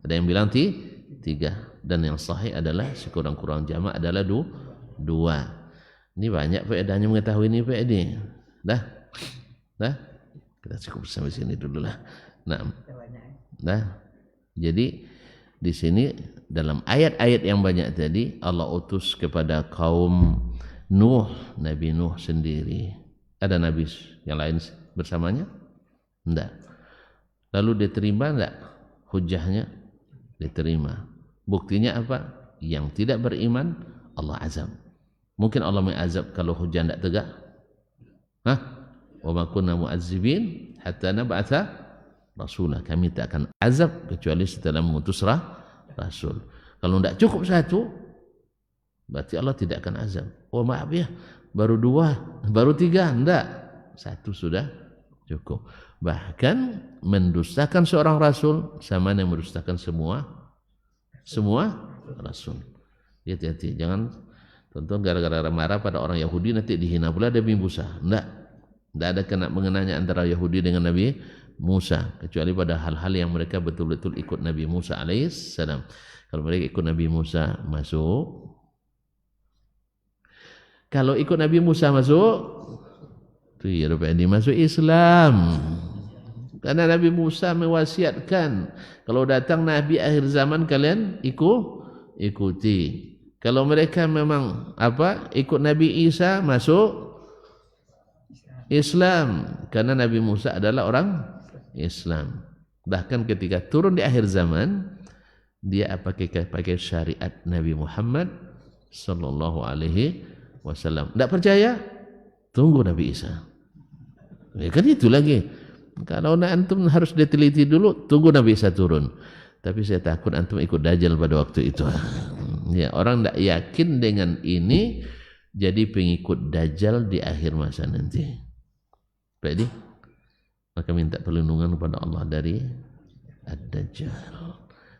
ada yang bilang tiga. Dan yang sahih adalah sekurang-kurang jamak adalah dua. Ini banyak faedahnya mengetahui ini faedah. Dah, kita cukup sampai sini dulu lah. Jadi di sini dalam ayat-ayat yang banyak tadi Allah utus kepada kaum Nuh, Nabi Nuh sendiri. Ada nabi yang lain bersamanya? Tidak. Lalu diterima enggak hujahnya? Diterima. Buktinya apa? Yang tidak beriman Allah azab. Mungkin Allah mengazab kalau hujan tidak tegak? Wa ma kunna mu'azzibin hatta nab'atha rasulah. Kami tak akan azab kecuali setelah mengutus rasul. Kalau tidak cukup satu, berarti Allah tidak akan azab. Oh maaf ya, baru dua, baru tiga, enggak, satu sudah cukup. Bahkan mendustakan seorang rasul sama yang mendustakan semua rasul. Hati-hati, jangan tonton gara-gara marah pada orang Yahudi nanti dihina pula Nabi Musa. Enggak ada kena mengenanya antara Yahudi dengan Nabi Musa, kecuali pada hal-hal yang mereka betul-betul ikut Nabi Musa alaihissalam. Kalau mereka ikut Nabi Musa masuk, kalau ikut Nabi Musa masuk, tu ya rupanya masuk Islam. Karena Nabi Musa mewasiatkan, kalau datang Nabi akhir zaman kalian ikuti. Kalau mereka memang ikut Nabi Isa masuk Islam, karena Nabi Musa adalah orang Islam. Bahkan ketika turun di akhir zaman, dia pakai syariat Nabi Muhammad sallallahu alaihi wasallam. Tidak percaya? Tunggu Nabi Isa. Ya kan itu lagi. Kalau antum harus diteliti dulu, tunggu Nabi Isa turun. Tapi saya takut antum ikut Dajjal pada waktu itu. Ya, orang tidak yakin dengan ini, jadi pengikut Dajjal di akhir masa nanti. Jadi, maka minta perlindungan kepada Allah dari Ad-Dajjal.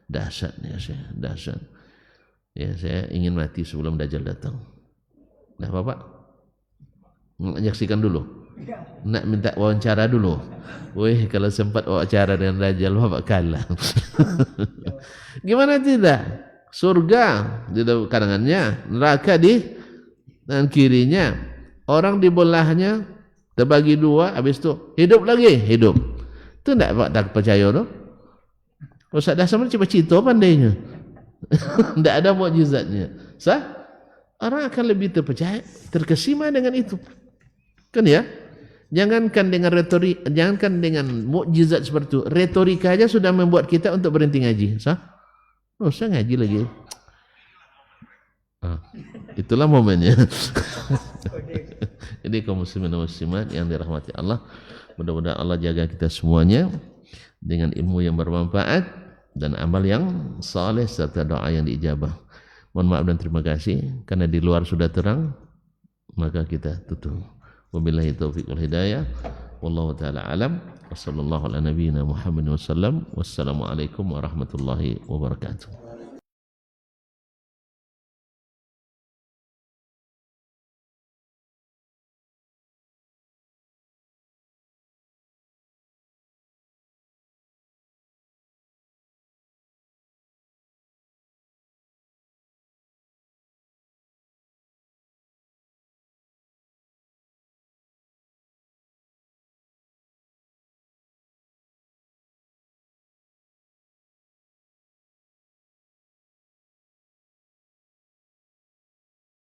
Dahsyatnya saya, dahsyat. Ya, saya ingin mati sebelum Dajjal datang. Nah, Bapak menyaksikan dulu. Nak minta wawancara dulu. Wih, kalau sempat wawancara dengan Dajjal, Bapak kalah. Gimana tidak? Surga di kanangannya, neraka di tangan kirinya. Orang di belahnya terbagi dua, habis itu hidup lagi, hidup. Itu tidak Pak tak percaya tu. Ustaz dah sama cuma cerita pandainya. Tidak ada mukjizatnya. Orang akan lebih terpercaya, terkesima dengan itu. Kan ya? Jangankan dengan retorik, jangankan dengan mukjizat seperti itu. Retorika aja sudah membuat kita untuk berhenti ngaji. Saya ngaji lagi. Itulah momennya. Jadi kaum muslimin dan muslimat yang dirahmati Allah, mudah-mudahan Allah jaga kita semuanya dengan ilmu yang bermanfaat dan amal yang saleh serta doa yang diijabah. Mohon maaf dan terima kasih karena di luar sudah terang, maka kita tutup. Wabillahi taufiq wal hidayah. Wallahu taala alam. Wassallallahu ala nabiyyina Muhammad wasallam. Wassalamualaikum warahmatullahi wabarakatuh.